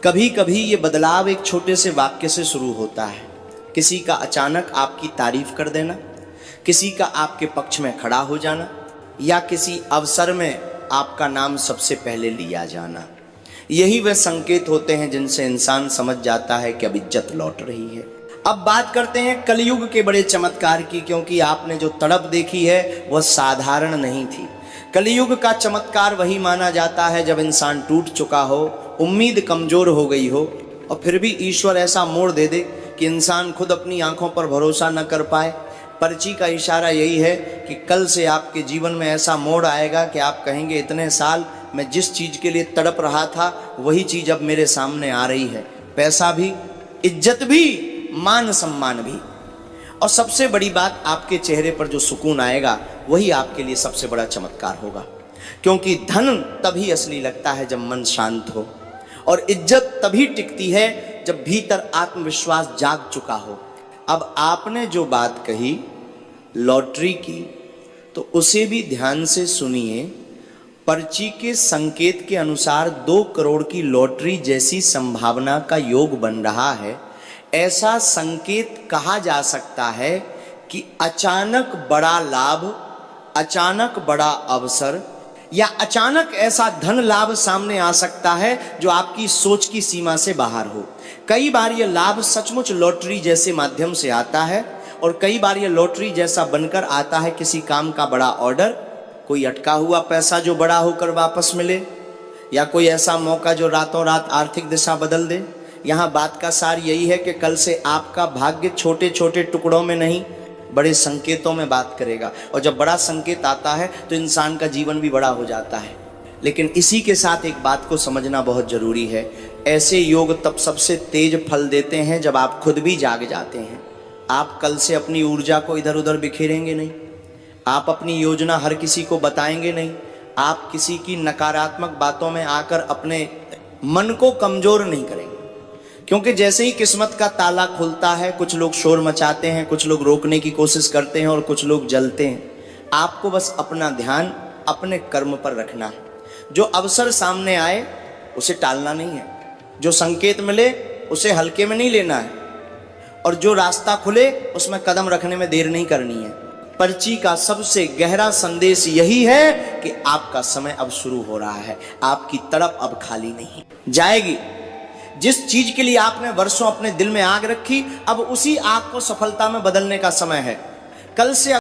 कभी कभी ये बदलाव एक छोटे से वाक्य से शुरू होता है। किसी का अचानक आपकी तारीफ कर देना, किसी का आपके पक्ष में खड़ा हो जाना या किसी अवसर में आपका नाम सबसे पहले लिया जाना, यही वे संकेत होते हैं जिनसे इंसान समझ जाता है कि अब इज्जत लौट रही है। अब बात करते हैं कलयुग के बड़े चमत्कार की, क्योंकि आपने जो तड़प देखी है वह साधारण नहीं थी। कलयुग का चमत्कार वही माना जाता है जब इंसान टूट चुका हो, उम्मीद कमजोर हो गई हो और फिर भी ईश्वर ऐसा मोड़ दे दे कि इंसान खुद अपनी आंखों पर भरोसा न कर पाए। पर्ची का इशारा यही है कि कल से आपके जीवन में ऐसा मोड़ आएगा कि आप कहेंगे, इतने साल मैं जिस चीज़ के लिए तड़प रहा था वही चीज़ अब मेरे सामने आ रही है। पैसा भी, इज्जत भी, मान सम्मान भी, और सबसे बड़ी बात, आपके चेहरे पर जो सुकून आएगा वही आपके लिए सबसे बड़ा चमत्कार होगा। क्योंकि धन तभी असली लगता है जब मन शांत हो, और इज्जत तभी टिकती है जब भीतर आत्मविश्वास जाग चुका हो। अब आपने जो बात कही लॉटरी की, तो उसे भी ध्यान से सुनिए। पर्ची के संकेत के अनुसार 2 करोड़ की लॉटरी जैसी संभावना का योग बन रहा है। ऐसा संकेत कहा जा सकता है कि अचानक बड़ा लाभ, अचानक बड़ा अवसर या अचानक ऐसा धन लाभ सामने आ सकता है जो आपकी सोच की सीमा से बाहर हो। कई बार यह लाभ सचमुच लॉटरी जैसे माध्यम से आता है और कई बार यह लॉटरी जैसा बनकर आता है किसी काम का बड़ा ऑर्डर, कोई अटका हुआ पैसा जो बड़ा होकर वापस मिले, या कोई ऐसा मौका जो रातों रात आर्थिक दिशा बदल दे। यहाँ बात का सार यही है कि कल से आपका भाग्य छोटे छोटे टुकड़ों में नहीं, बड़े संकेतों में बात करेगा। और जब बड़ा संकेत आता है तो इंसान का जीवन भी बड़ा हो जाता है। लेकिन इसी के साथ एक बात को समझना बहुत जरूरी है, ऐसे योग तब सबसे तेज फल देते हैं जब आप खुद भी जाग जाते हैं। आप कल से अपनी ऊर्जा को इधर उधर बिखेरेंगे नहीं, आप अपनी योजना हर किसी को बताएंगे नहीं, आप किसी की नकारात्मक बातों में आकर अपने मन को कमजोर नहीं करेंगे। क्योंकि जैसे ही किस्मत का ताला खुलता है, कुछ लोग शोर मचाते हैं, कुछ लोग रोकने की कोशिश करते हैं और कुछ लोग जलते हैं। आपको बस अपना ध्यान अपने कर्म पर रखना है। जो अवसर सामने आए उसे टालना नहीं है, जो संकेत मिले उसे हल्के में नहीं लेना है, और जो रास्ता खुले उसमें कदम रखने में देर नहीं करनी है। पर्ची का सबसे गहरा संदेश यही है कि आपका समय अब शुरू हो रहा है, आपकी तड़प अब खाली नहीं जाएगी। जिस चीज के लिए आपने वर्षों अपने दिल में आग रखी, अब उसी आग को सफलता में बदलने का समय है। कल से